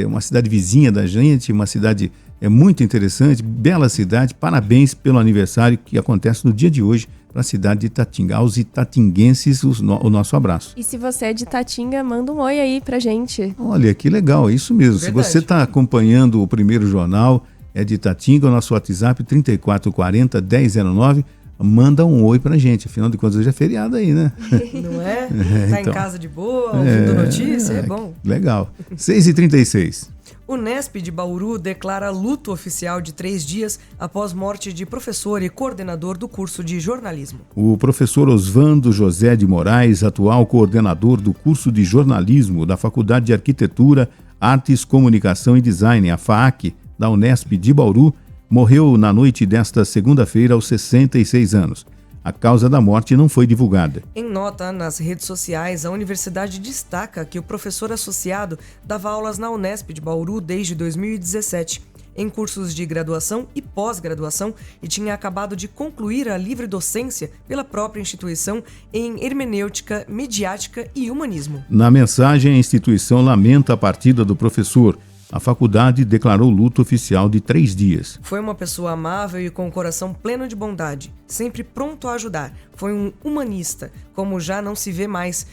uma cidade vizinha da gente, uma cidade muito interessante, bela cidade. Parabéns pelo aniversário que acontece no dia de hoje para a cidade de Itatinga. Aos itatinguenses, o nosso abraço. E se você é de Itatinga, manda um oi aí pra gente. Olha, que legal, é isso mesmo. Verdade. Se você está acompanhando o Primeiro Jornal, é de Itatinga, o nosso WhatsApp 3440-1009, manda um oi pra gente. Afinal de contas, hoje é feriado aí, né? Não é? Tá então. em casa de boa, ouvindo notícia, é bom. Legal. 6h36. O Nesp de Bauru declara luto oficial de 3 dias após morte de professor e coordenador do curso de jornalismo. O professor Osvando José de Moraes, atual coordenador do curso de jornalismo da Faculdade de Arquitetura, Artes, Comunicação e Design, a FAAC, da Unesp de Bauru, morreu na noite desta segunda-feira aos 66 anos. A causa da morte não foi divulgada. Em nota nas redes sociais, a universidade destaca que o professor associado dava aulas na Unesp de Bauru desde 2017, em cursos de graduação e pós-graduação, e tinha acabado de concluir a livre docência pela própria instituição em hermenêutica, mediática e humanismo. Na mensagem, a instituição lamenta a partida do professor. A faculdade declarou luto oficial de 3 dias. Foi uma pessoa amável e com o coração pleno de bondade, sempre pronto a ajudar. Foi um humanista, como já não se vê mais.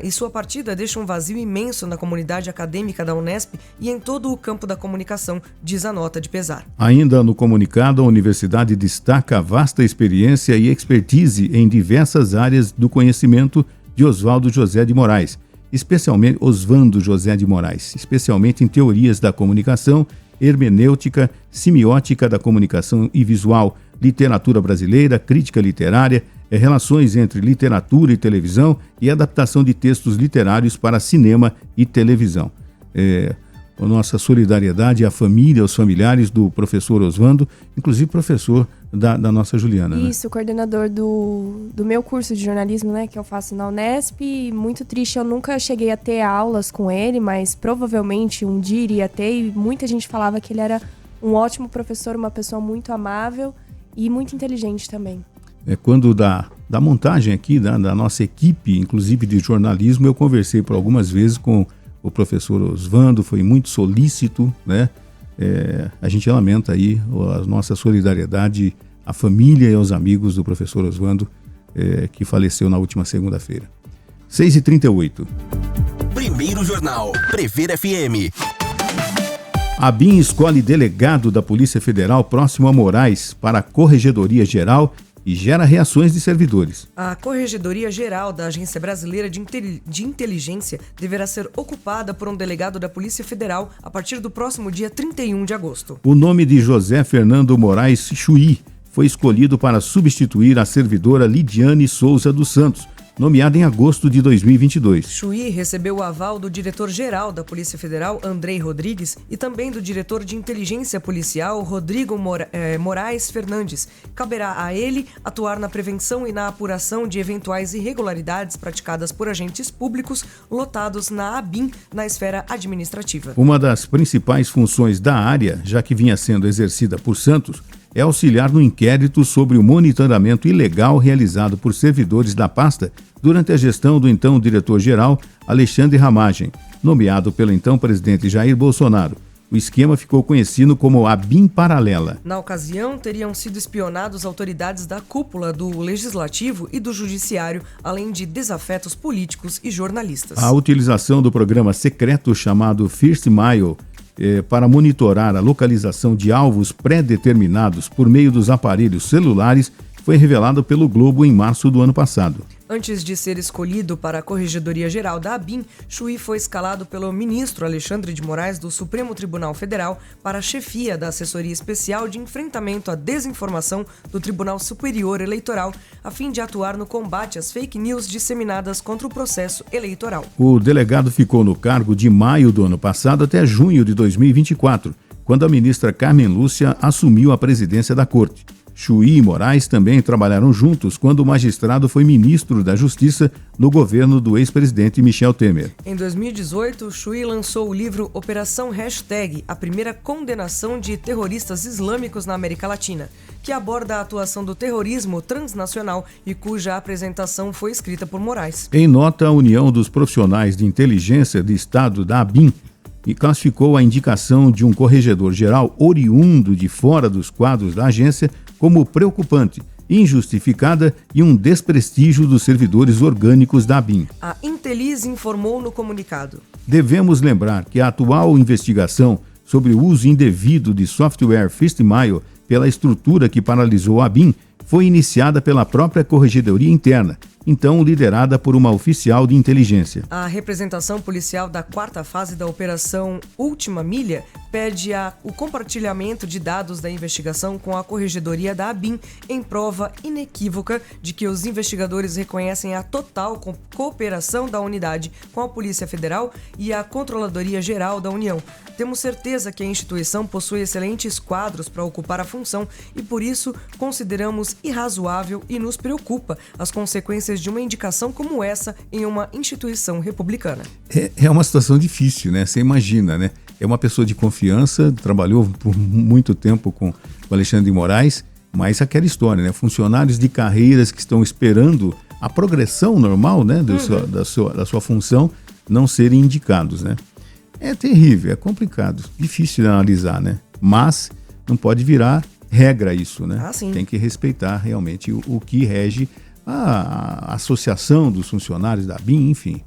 E sua partida deixa um vazio imenso na comunidade acadêmica da Unesp e em todo o campo da comunicação, diz a nota de pesar. Ainda no comunicado, a universidade destaca a vasta experiência e expertise em diversas áreas do conhecimento de Oswaldo José de Moraes, especialmente Osvando José de Moraes, especialmente em teorias da comunicação, hermenêutica, semiótica da comunicação e visual, literatura brasileira, crítica literária, relações entre literatura e televisão e adaptação de textos literários para cinema e televisão. A nossa solidariedade à família, aos familiares do professor Osvando, inclusive professor da nossa Juliana. Isso, coordenador do meu curso de jornalismo, né, que eu faço na Unesp. Muito triste, eu nunca cheguei a ter aulas com ele, mas provavelmente um dia iria ter, e muita gente falava que ele era um ótimo professor, uma pessoa muito amável e muito inteligente também. Quando da montagem aqui, da nossa equipe, inclusive de jornalismo, eu conversei por algumas vezes com o professor Osvando, foi muito solícito, né? A gente lamenta aí a nossa solidariedade à família e aos amigos do professor Osvando, que faleceu na última segunda-feira. 6h38. Primeiro Jornal, Prever FM. A BIM escolhe delegado da Polícia Federal próximo a Moraes para a Corregedoria Geral e gera reações de servidores. A Corregedoria Geral da Agência Brasileira de Inteligência deverá ser ocupada por um delegado da Polícia Federal a partir do próximo dia 31 de agosto. O nome de José Fernando Moraes Chuí foi escolhido para substituir a servidora Lidiane Souza dos Santos, nomeada em agosto de 2022. Chuí recebeu o aval do diretor-geral da Polícia Federal, Andrei Rodrigues, e também do diretor de inteligência policial, Rodrigo Moraes Fernandes. Caberá a ele atuar na prevenção e na apuração de eventuais irregularidades praticadas por agentes públicos lotados na ABIM, na esfera administrativa. Uma das principais funções da área, já que vinha sendo exercida por Santos, é auxiliar no inquérito sobre o monitoramento ilegal realizado por servidores da pasta durante a gestão do então diretor-geral Alexandre Ramagem, nomeado pelo então presidente Jair Bolsonaro. O esquema ficou conhecido como ABIN Paralela. Na ocasião, teriam sido espionados autoridades da cúpula do Legislativo e do Judiciário, além de desafetos políticos e jornalistas. A utilização do programa secreto chamado First Mile para monitorar a localização de alvos pré-determinados por meio dos aparelhos celulares foi revelado pelo Globo em março do ano passado. Antes de ser escolhido para a Corregedoria Geral da ABIN, Chuí foi escalado pelo ministro Alexandre de Moraes do Supremo Tribunal Federal para a chefia da Assessoria Especial de Enfrentamento à Desinformação do Tribunal Superior Eleitoral, a fim de atuar no combate às fake news disseminadas contra o processo eleitoral. O delegado ficou no cargo de maio do ano passado até junho de 2024, quando a ministra Carmen Lúcia assumiu a presidência da Corte. Chuí e Moraes também trabalharam juntos quando o magistrado foi ministro da Justiça no governo do ex-presidente Michel Temer. Em 2018, Chuí lançou o livro Operação Hashtag, a primeira condenação de terroristas islâmicos na América Latina, que aborda a atuação do terrorismo transnacional e cuja apresentação foi escrita por Moraes. Em nota, a União dos Profissionais de Inteligência de Estado da ABIN e classificou a indicação de um corregedor-geral oriundo de fora dos quadros da agência como preocupante, injustificada e um desprestígio dos servidores orgânicos da ABIN. A Inteliz informou no comunicado: devemos lembrar que a atual investigação sobre o uso indevido de software First Mile pela estrutura que paralisou a ABIN foi iniciada pela própria Corregedoria Interna, então liderada por uma oficial de inteligência. A representação policial da 4ª fase da Operação Última Milha pede o compartilhamento de dados da investigação com a Corregedoria da ABIN em prova inequívoca de que os investigadores reconhecem a total cooperação da unidade com a Polícia Federal e a Controladoria Geral da União. Temos certeza que a instituição possui excelentes quadros para ocupar a função e, por isso, consideramos irrazoável e nos preocupa as consequências de uma indicação como essa em uma instituição republicana. É uma situação difícil, né? Você imagina, né? É uma pessoa de confiança, trabalhou por muito tempo com o Alexandre de Moraes, mas aquela história, né? Funcionários de carreiras que estão esperando a progressão normal, né? Da sua função não serem indicados, né? É terrível, é complicado, difícil de analisar, né? Mas não pode virar regra isso, né? Sim. Tem que respeitar realmente o que rege a associação dos funcionários da ABIN, enfim.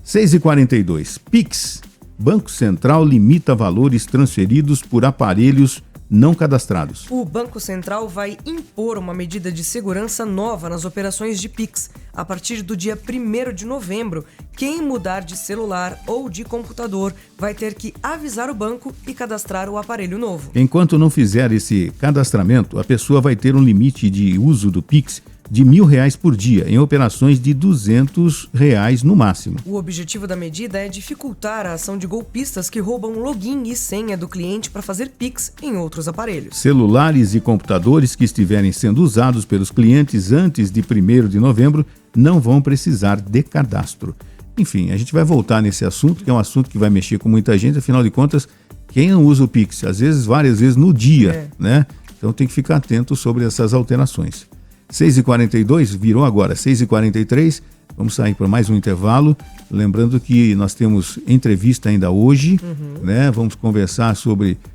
6h42. Pix. Banco Central limita valores transferidos por aparelhos não cadastrados. O Banco Central vai impor uma medida de segurança nova nas operações de Pix. A partir do dia 1º de novembro, quem mudar de celular ou de computador vai ter que avisar o banco e cadastrar o aparelho novo. Enquanto não fizer esse cadastramento, a pessoa vai ter um limite de uso do Pix de R$1.000 por dia, em operações de R$200 no máximo. O objetivo da medida é dificultar a ação de golpistas que roubam login e senha do cliente para fazer Pix em outros aparelhos. Celulares e computadores que estiverem sendo usados pelos clientes antes de 1º de novembro não vão precisar de cadastro. Enfim, a gente vai voltar nesse assunto, que é um assunto que vai mexer com muita gente, afinal de contas, quem não usa o Pix, às vezes, várias vezes no dia, né? Então tem que ficar atento sobre essas alterações. 6h42, virou agora 6h43, vamos sair para mais um intervalo, lembrando que nós temos entrevista ainda hoje, né? Vamos conversar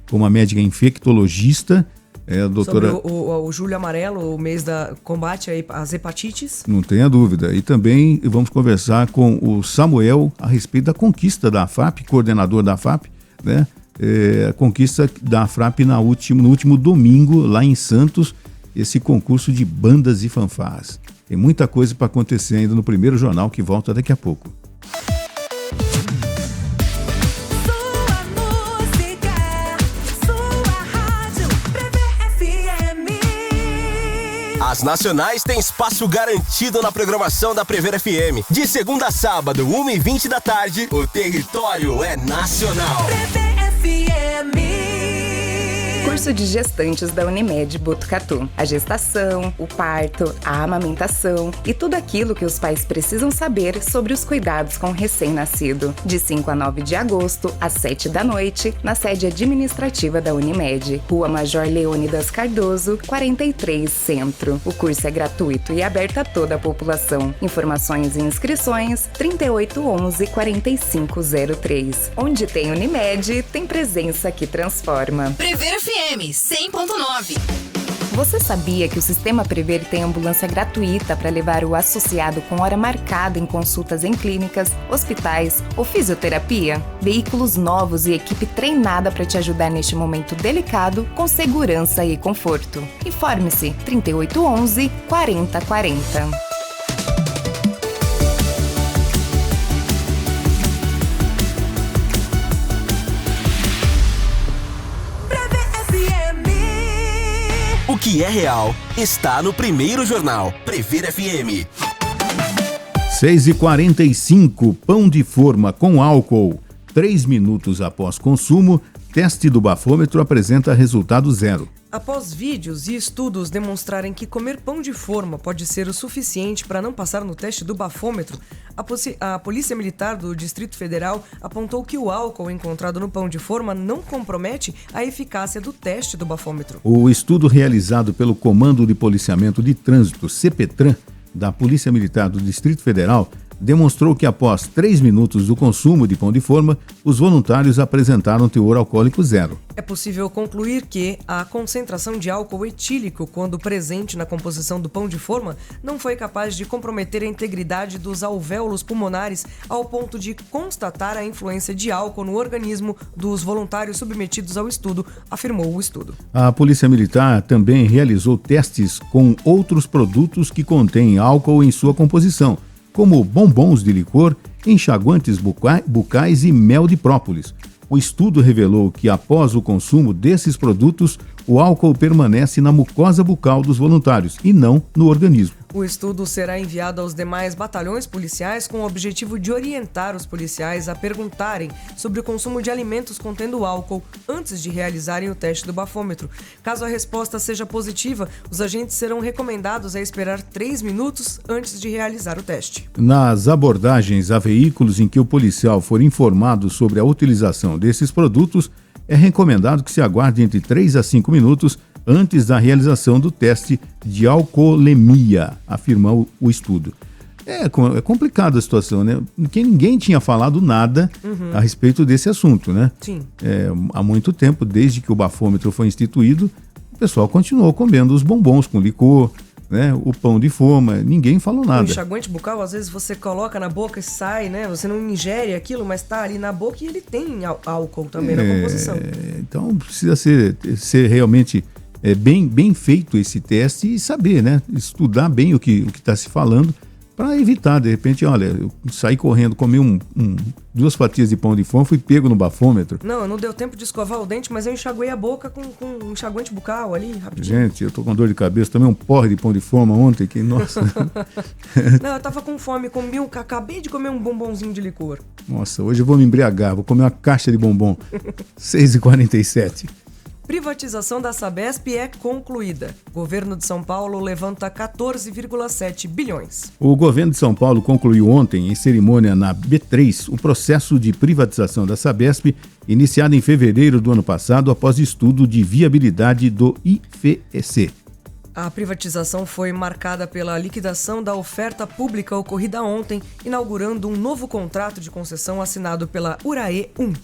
com uma médica infectologista, a doutora... Sobre o Julho Amarelo, o mês da combate às hepatites. Não tenha dúvida. E também vamos conversar com o Samuel a respeito da conquista da AFAP, coordenador da AFAP, né? A conquista da AFAP no último domingo, lá em Santos, esse concurso de bandas e fanfarras. Tem muita coisa para acontecer ainda no primeiro jornal, que volta daqui a pouco. As nacionais têm espaço garantido na programação da Prever FM. De segunda a sábado, 1h20 da tarde, o território é nacional. Prever FM. Curso de Gestantes da Unimed Botucatu. A gestação, o parto, a amamentação e tudo aquilo que os pais precisam saber sobre os cuidados com o recém-nascido. De 5 a 9 de agosto, às 7 da noite, na sede administrativa da Unimed, Rua Major Leônidas Cardoso, 43, Centro. O curso é gratuito e aberto a toda a população. Informações e inscrições 3811-4503. Onde tem Unimed, tem presença que transforma. Prever FM 100.9. Você sabia que o Sistema Prever tem ambulância gratuita para levar o associado com hora marcada em consultas em clínicas, hospitais ou fisioterapia? Veículos novos e equipe treinada para te ajudar neste momento delicado com segurança e conforto. Informe-se 3811-4040. O que é real está no primeiro jornal. Prever FM. 6h45, pão de forma com álcool. 3 minutos após consumo, teste do bafômetro apresenta resultado 0. Após vídeos e estudos demonstrarem que comer pão de forma pode ser o suficiente para não passar no teste do bafômetro, a Polícia Militar do Distrito Federal apontou que o álcool encontrado no pão de forma não compromete a eficácia do teste do bafômetro. O estudo realizado pelo Comando de Policiamento de Trânsito, CPTRAN, da Polícia Militar do Distrito Federal, demonstrou que após 3 minutos do consumo de pão de forma, os voluntários apresentaram teor alcoólico 0. É possível concluir que a concentração de álcool etílico, quando presente na composição do pão de forma, não foi capaz de comprometer a integridade dos alvéolos pulmonares ao ponto de constatar a influência de álcool no organismo dos voluntários submetidos ao estudo, afirmou o estudo. A Polícia Militar também realizou testes com outros produtos que contêm álcool em sua composição, como bombons de licor, enxaguantes bucais e mel de própolis. O estudo revelou que após o consumo desses produtos, o álcool permanece na mucosa bucal dos voluntários e não no organismo. O estudo será enviado aos demais batalhões policiais com o objetivo de orientar os policiais a perguntarem sobre o consumo de alimentos contendo álcool antes de realizarem o teste do bafômetro. Caso a resposta seja positiva, os agentes serão recomendados a esperar 3 minutos antes de realizar o teste. Nas abordagens a veículos em que o policial for informado sobre a utilização desses produtos, é recomendado que se aguarde entre 3 a 5 minutos antes da realização do teste de alcoolemia, afirmou o estudo. É complicada a situação, né? Porque ninguém tinha falado nada a respeito desse assunto, né? Sim. Há muito tempo, desde que o bafômetro foi instituído, o pessoal continuou comendo os bombons com licor, né? O pão de forma, ninguém falou nada. O enxaguante bucal, às vezes você coloca na boca e sai, né? Você não ingere aquilo, mas tá ali na boca e ele tem álcool também na composição. Então precisa ser realmente bem feito esse teste e saber, né? Estudar bem o que está se falando para evitar, de repente, olha, eu saí correndo, comi 2 fatias de pão de forma, fui pego no bafômetro. Não deu tempo de escovar o dente, mas eu enxaguei a boca com um enxaguante bucal ali, rapidinho. Gente, eu tô com dor de cabeça, tomei um porre de pão de forma ontem, que nossa. Não, eu tava com fome, acabei de comer um bombonzinho de licor. Nossa, hoje eu vou me embriagar, vou comer uma caixa de bombom. 6h47. Privatização da Sabesp é concluída. Governo de São Paulo levanta 14,7 bilhões. O governo de São Paulo concluiu ontem, em cerimônia na B3, o processo de privatização da Sabesp, iniciado em fevereiro do ano passado após estudo de viabilidade do IFEC. A privatização foi marcada pela liquidação da oferta pública ocorrida ontem, inaugurando um novo contrato de concessão assinado pela Urae 1.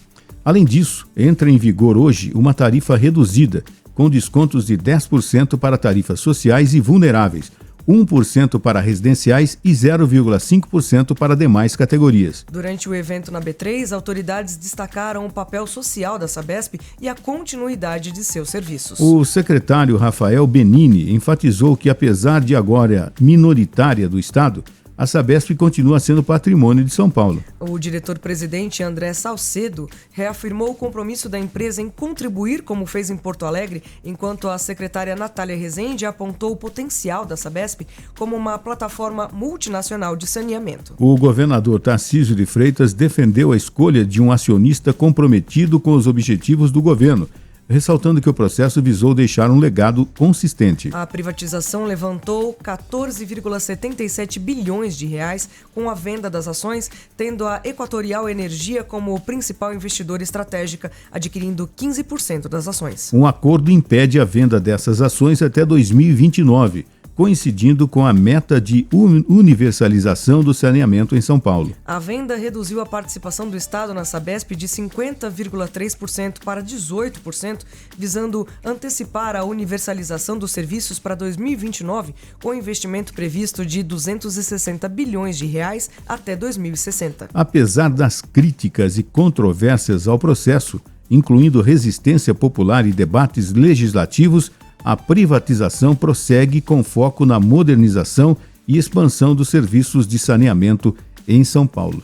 Além disso, entra em vigor hoje uma tarifa reduzida, com descontos de 10% para tarifas sociais e vulneráveis, 1% para residenciais e 0,5% para demais categorias. Durante o evento na B3, autoridades destacaram o papel social da Sabesp e a continuidade de seus serviços. O secretário Rafael Benini enfatizou que, apesar de agora minoritária do Estado, a Sabesp continua sendo patrimônio de São Paulo. O diretor-presidente André Salcedo reafirmou o compromisso da empresa em contribuir, como fez em Porto Alegre, enquanto a secretária Natália Rezende apontou o potencial da Sabesp como uma plataforma multinacional de saneamento. O governador Tarcísio de Freitas defendeu a escolha de um acionista comprometido com os objetivos do governo, ressaltando que o processo visou deixar um legado consistente. A privatização levantou 14,77 bilhões de reais com a venda das ações, tendo a Equatorial Energia como principal investidora estratégica, adquirindo 15% das ações. Um acordo impede a venda dessas ações até 2029. Coincidindo com a meta de universalização do saneamento em São Paulo. A venda reduziu a participação do Estado na Sabesp de 50,3% para 18%, visando antecipar a universalização dos serviços para 2029, com investimento previsto de 260 bilhões de reais até 2060. Apesar das críticas e controvérsias ao processo, incluindo resistência popular e debates legislativos, a privatização prossegue com foco na modernização e expansão dos serviços de saneamento em São Paulo.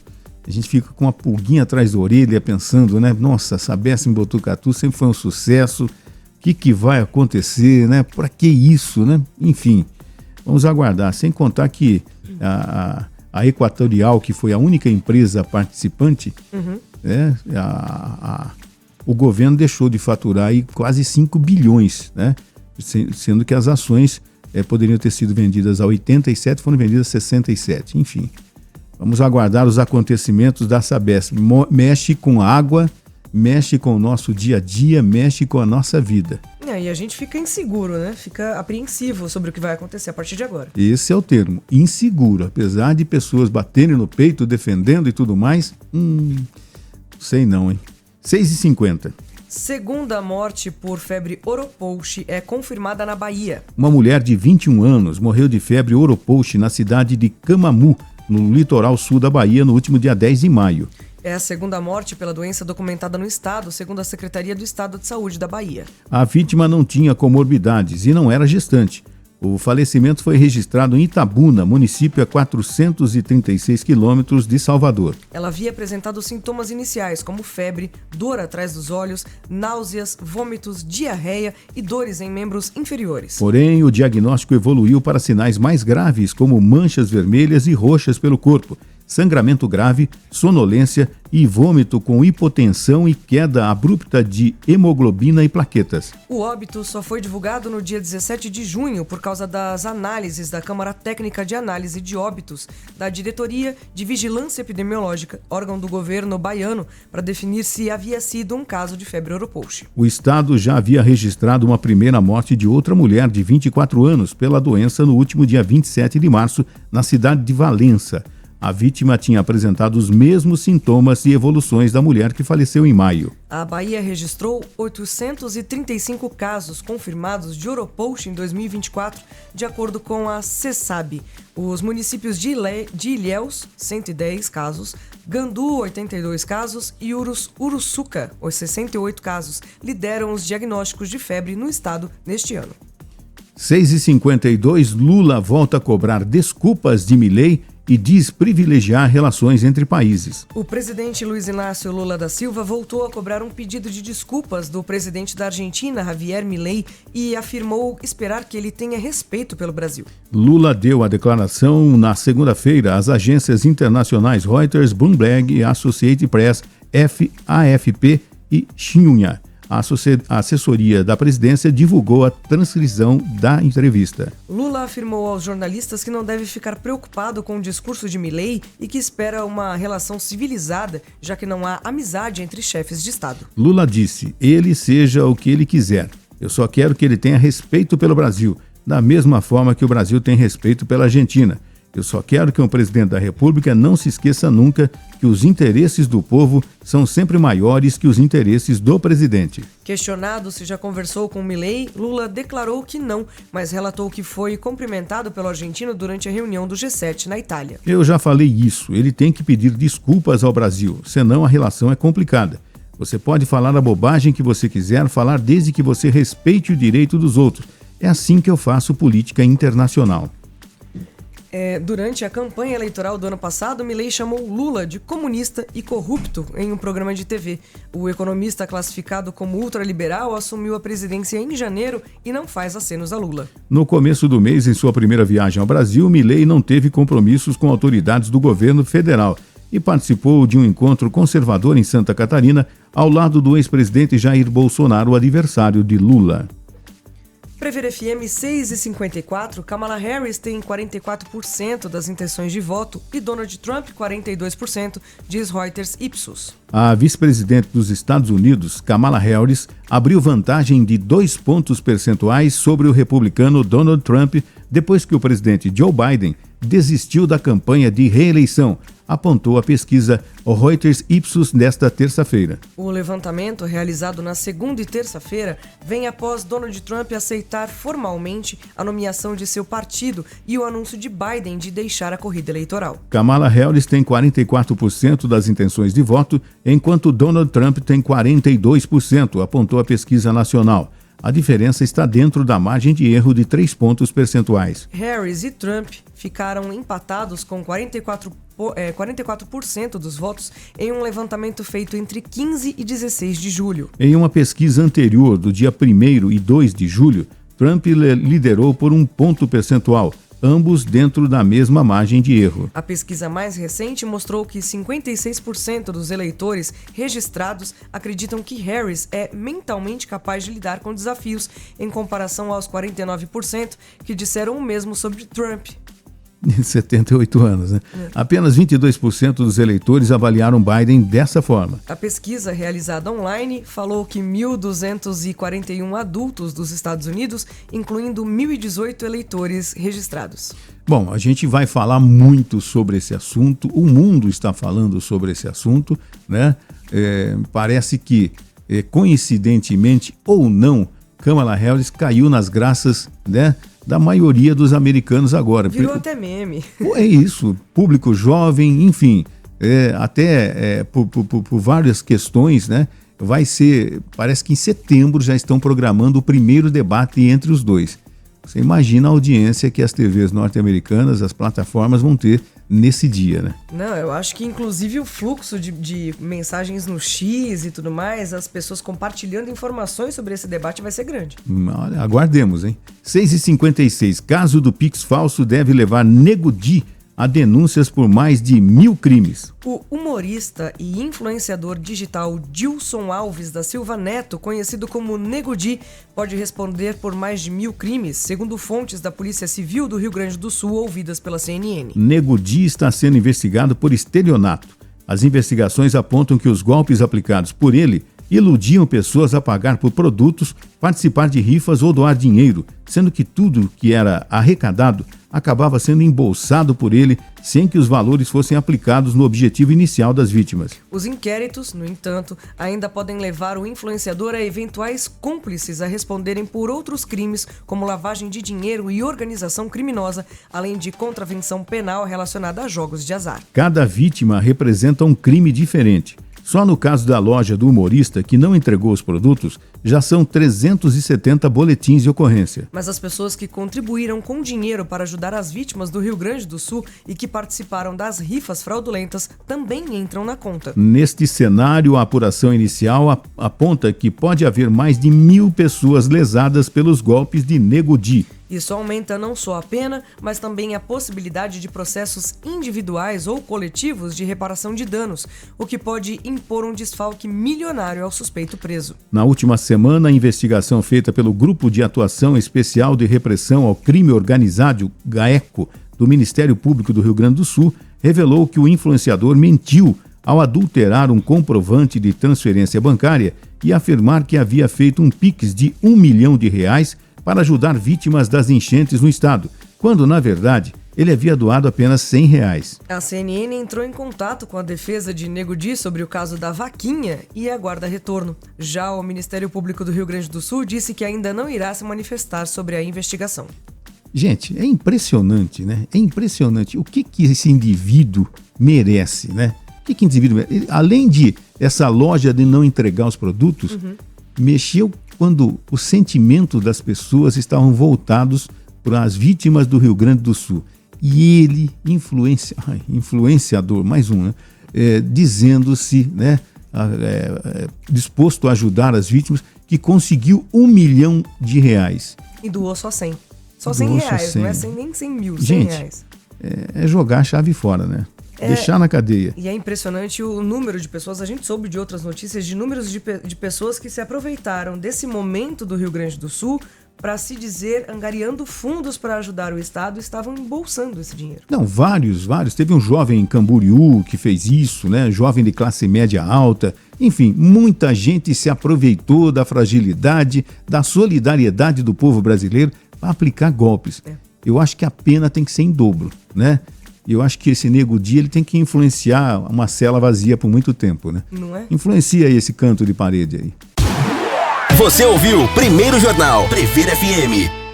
A gente fica com uma pulguinha atrás da orelha pensando, né? Nossa, a Sabesp em Botucatu sempre foi um sucesso. O que vai acontecer, né? Para que isso, né? Enfim, vamos aguardar. Sem contar que a Equatorial, que foi a única empresa participante, né? O governo deixou de faturar aí quase 5 bilhões, né? Sendo que as ações poderiam ter sido vendidas a 87, foram vendidas a 67, enfim. Vamos aguardar os acontecimentos da Sabesp. Mexe com a água, mexe com o nosso dia a dia, mexe com a nossa vida. E a gente fica inseguro, né? Fica apreensivo sobre o que vai acontecer a partir de agora. Esse é o termo, inseguro. Apesar de pessoas baterem no peito, defendendo e tudo mais, sei não, hein? 6h50. Segunda morte por febre oropouche é confirmada na Bahia. Uma mulher de 21 anos morreu de febre oropouche na cidade de Camamu, no litoral sul da Bahia, no último dia 10 de maio. É a segunda morte pela doença documentada no estado, segundo a Secretaria do Estado de Saúde da Bahia. A vítima não tinha comorbidades e não era gestante. O falecimento foi registrado em Itabuna, município a 436 quilômetros de Salvador. Ela havia apresentado sintomas iniciais, como febre, dor atrás dos olhos, náuseas, vômitos, diarreia e dores em membros inferiores. Porém, o diagnóstico evoluiu para sinais mais graves, como manchas vermelhas e roxas pelo corpo, sangramento grave, sonolência e vômito com hipotensão e queda abrupta de hemoglobina e plaquetas. O óbito só foi divulgado no dia 17 de junho por causa das análises da Câmara Técnica de Análise de Óbitos da Diretoria de Vigilância Epidemiológica, órgão do governo baiano, para definir se havia sido um caso de febre oropouche. O estado já havia registrado uma primeira morte de outra mulher de 24 anos pela doença no último dia 27 de março, na cidade de Valença. A vítima tinha apresentado os mesmos sintomas e evoluções da mulher que faleceu em maio. A Bahia registrou 835 casos confirmados de oropouche em 2024, de acordo com a CESAB. Os municípios de Ilhéus, 110 casos, Gandu, 82 casos e Uruçuca, 68 casos, lideram os diagnósticos de febre no estado neste ano. 6h52, Lula volta a cobrar desculpas de Milei e diz privilegiar relações entre países. O presidente Luiz Inácio Lula da Silva voltou a cobrar um pedido de desculpas do presidente da Argentina, Javier Milei, e afirmou esperar que ele tenha respeito pelo Brasil. Lula deu a declaração na segunda-feira às agências internacionais Reuters, Bloomberg e Associated Press, AFP e Xinhua. A assessoria da presidência divulgou a transcrição da entrevista. Lula afirmou aos jornalistas que não deve ficar preocupado com o discurso de Milei e que espera uma relação civilizada, já que não há amizade entre chefes de Estado. Lula disse: ele seja o que ele quiser. Eu só quero que ele tenha respeito pelo Brasil, da mesma forma que o Brasil tem respeito pela Argentina. Eu só quero que o presidente da República não se esqueça nunca que os interesses do povo são sempre maiores que os interesses do presidente. Questionado se já conversou com Milei, Lula declarou que não, mas relatou que foi cumprimentado pelo argentino durante a reunião do G7 na Itália. Eu já falei isso, ele tem que pedir desculpas ao Brasil, senão a relação é complicada. Você pode falar a bobagem que você quiser, falar desde que você respeite o direito dos outros. É assim que eu faço política internacional. Durante a campanha eleitoral do ano passado, Milei chamou Lula de comunista e corrupto em um programa de TV. O economista classificado como ultraliberal assumiu a presidência em janeiro e não faz acenos a Lula. No começo do mês, em sua primeira viagem ao Brasil, Milei não teve compromissos com autoridades do governo federal e participou de um encontro conservador em Santa Catarina, ao lado do ex-presidente Jair Bolsonaro, adversário de Lula. Prever FM 6h54, Kamala Harris tem 44% das intenções de voto e Donald Trump 42%, diz Reuters Ipsos. A vice-presidente dos Estados Unidos, Kamala Harris, abriu vantagem de 2 pontos percentuais sobre o republicano Donald Trump depois que o presidente Joe Biden desistiu da campanha de reeleição, apontou a pesquisa Reuters Ipsos nesta terça-feira. O levantamento, realizado na segunda e terça-feira, vem após Donald Trump aceitar formalmente a nomeação de seu partido e o anúncio de Biden de deixar a corrida eleitoral. Kamala Harris tem 44% das intenções de voto, enquanto Donald Trump tem 42%, apontou a pesquisa nacional. A diferença está dentro da margem de erro de 3 pontos percentuais. Harris e Trump ficaram empatados com 44% dos votos em um levantamento feito entre 15 e 16 de julho. Em uma pesquisa anterior, do dia 1º e 2 de julho, Trump liderou por 1 ponto percentual, ambos dentro da mesma margem de erro. A pesquisa mais recente mostrou que 56% dos eleitores registrados acreditam que Harris é mentalmente capaz de lidar com desafios, em comparação aos 49% que disseram o mesmo sobre Trump. 78 anos, né? Apenas 22% dos eleitores avaliaram Biden dessa forma. A pesquisa, realizada online, falou que 1.241 adultos dos Estados Unidos, incluindo 1.018 eleitores registrados. Bom, a gente vai falar muito sobre esse assunto, o mundo está falando sobre esse assunto, né? Parece que, coincidentemente ou não, Kamala Harris caiu nas graças, né, da maioria dos americanos agora. Virou até meme. É isso, público jovem, enfim, até por várias questões, né? Vai ser, parece que em setembro já estão programando o primeiro debate entre os dois. Você imagina a audiência que as TVs norte-americanas, as plataformas vão ter nesse dia, né? Não, eu acho que inclusive o fluxo de mensagens no X e tudo mais, as pessoas compartilhando informações sobre esse debate vai ser grande. Olha, aguardemos, hein? 6h56, caso do Pix falso deve levar Nego Di a denúncias por mais de 1.000 crimes. O humorista e influenciador digital Dilson Alves da Silva Neto, conhecido como Nego Di, pode responder por mais de 1.000 crimes, segundo fontes da Polícia Civil do Rio Grande do Sul ouvidas pela CNN. Nego Di está sendo investigado por estelionato. As investigações apontam que os golpes aplicados por ele iludiam pessoas a pagar por produtos, participar de rifas ou doar dinheiro, sendo que tudo que era arrecadado acabava sendo embolsado por ele sem que os valores fossem aplicados no objetivo inicial das vítimas. Os inquéritos, no entanto, ainda podem levar o influenciador a eventuais cúmplices a responderem por outros crimes, como lavagem de dinheiro e organização criminosa, além de contravenção penal relacionada a jogos de azar. Cada vítima representa um crime diferente. Só no caso da loja do humorista, que não entregou os produtos, já são 370 boletins de ocorrência. Mas as pessoas que contribuíram com dinheiro para ajudar as vítimas do Rio Grande do Sul e que participaram das rifas fraudulentas também entram na conta. Neste cenário, a apuração inicial aponta que pode haver mais de 1.000 pessoas lesadas pelos golpes de Nego Di. Isso aumenta não só a pena, mas também a possibilidade de processos individuais ou coletivos de reparação de danos, o que pode impor um desfalque milionário ao suspeito preso. Na última semana, a investigação feita pelo Grupo de Atuação Especial de Repressão ao Crime Organizado, GAECO, do Ministério Público do Rio Grande do Sul, revelou que o influenciador mentiu ao adulterar um comprovante de transferência bancária e afirmar que havia feito um Pix de R$1 milhão para ajudar vítimas das enchentes no estado, quando, na verdade, ele havia doado apenas R$100. A CNN entrou em contato com a defesa de Nego Di sobre o caso da vaquinha e aguarda retorno. Já o Ministério Público do Rio Grande do Sul disse que ainda não irá se manifestar sobre a investigação. Gente, é impressionante, né? É impressionante o que esse indivíduo merece, né? O que indivíduo merece? Além de essa loja de não entregar os produtos, mexeu quando o sentimento das pessoas estavam voltados para as vítimas do Rio Grande do Sul. E ele, influenciador, mais um, né? Dizendo-se, né, disposto a ajudar as vítimas, que conseguiu R$1 milhão. E doou só 100. Só R$100, não é 100, nem 100 mil, R$100. Gente, é jogar a chave fora, né? Deixar na cadeia. E é impressionante o número de pessoas, a gente soube de outras notícias, de números de pessoas que se aproveitaram desse momento do Rio Grande do Sul para se dizer, angariando fundos para ajudar o Estado, estavam embolsando esse dinheiro. Não, vários. Teve um jovem em Camboriú que fez isso, né? Jovem de classe média alta. Enfim, muita gente se aproveitou da fragilidade, da solidariedade do povo brasileiro para aplicar golpes. Eu acho que a pena tem que ser em dobro, né? Eu acho que esse Nego Di, ele tem que influenciar uma cela vazia por muito tempo, né? Não é? Influencia aí esse canto de parede aí. Você ouviu Primeiro Jornal Previr FM.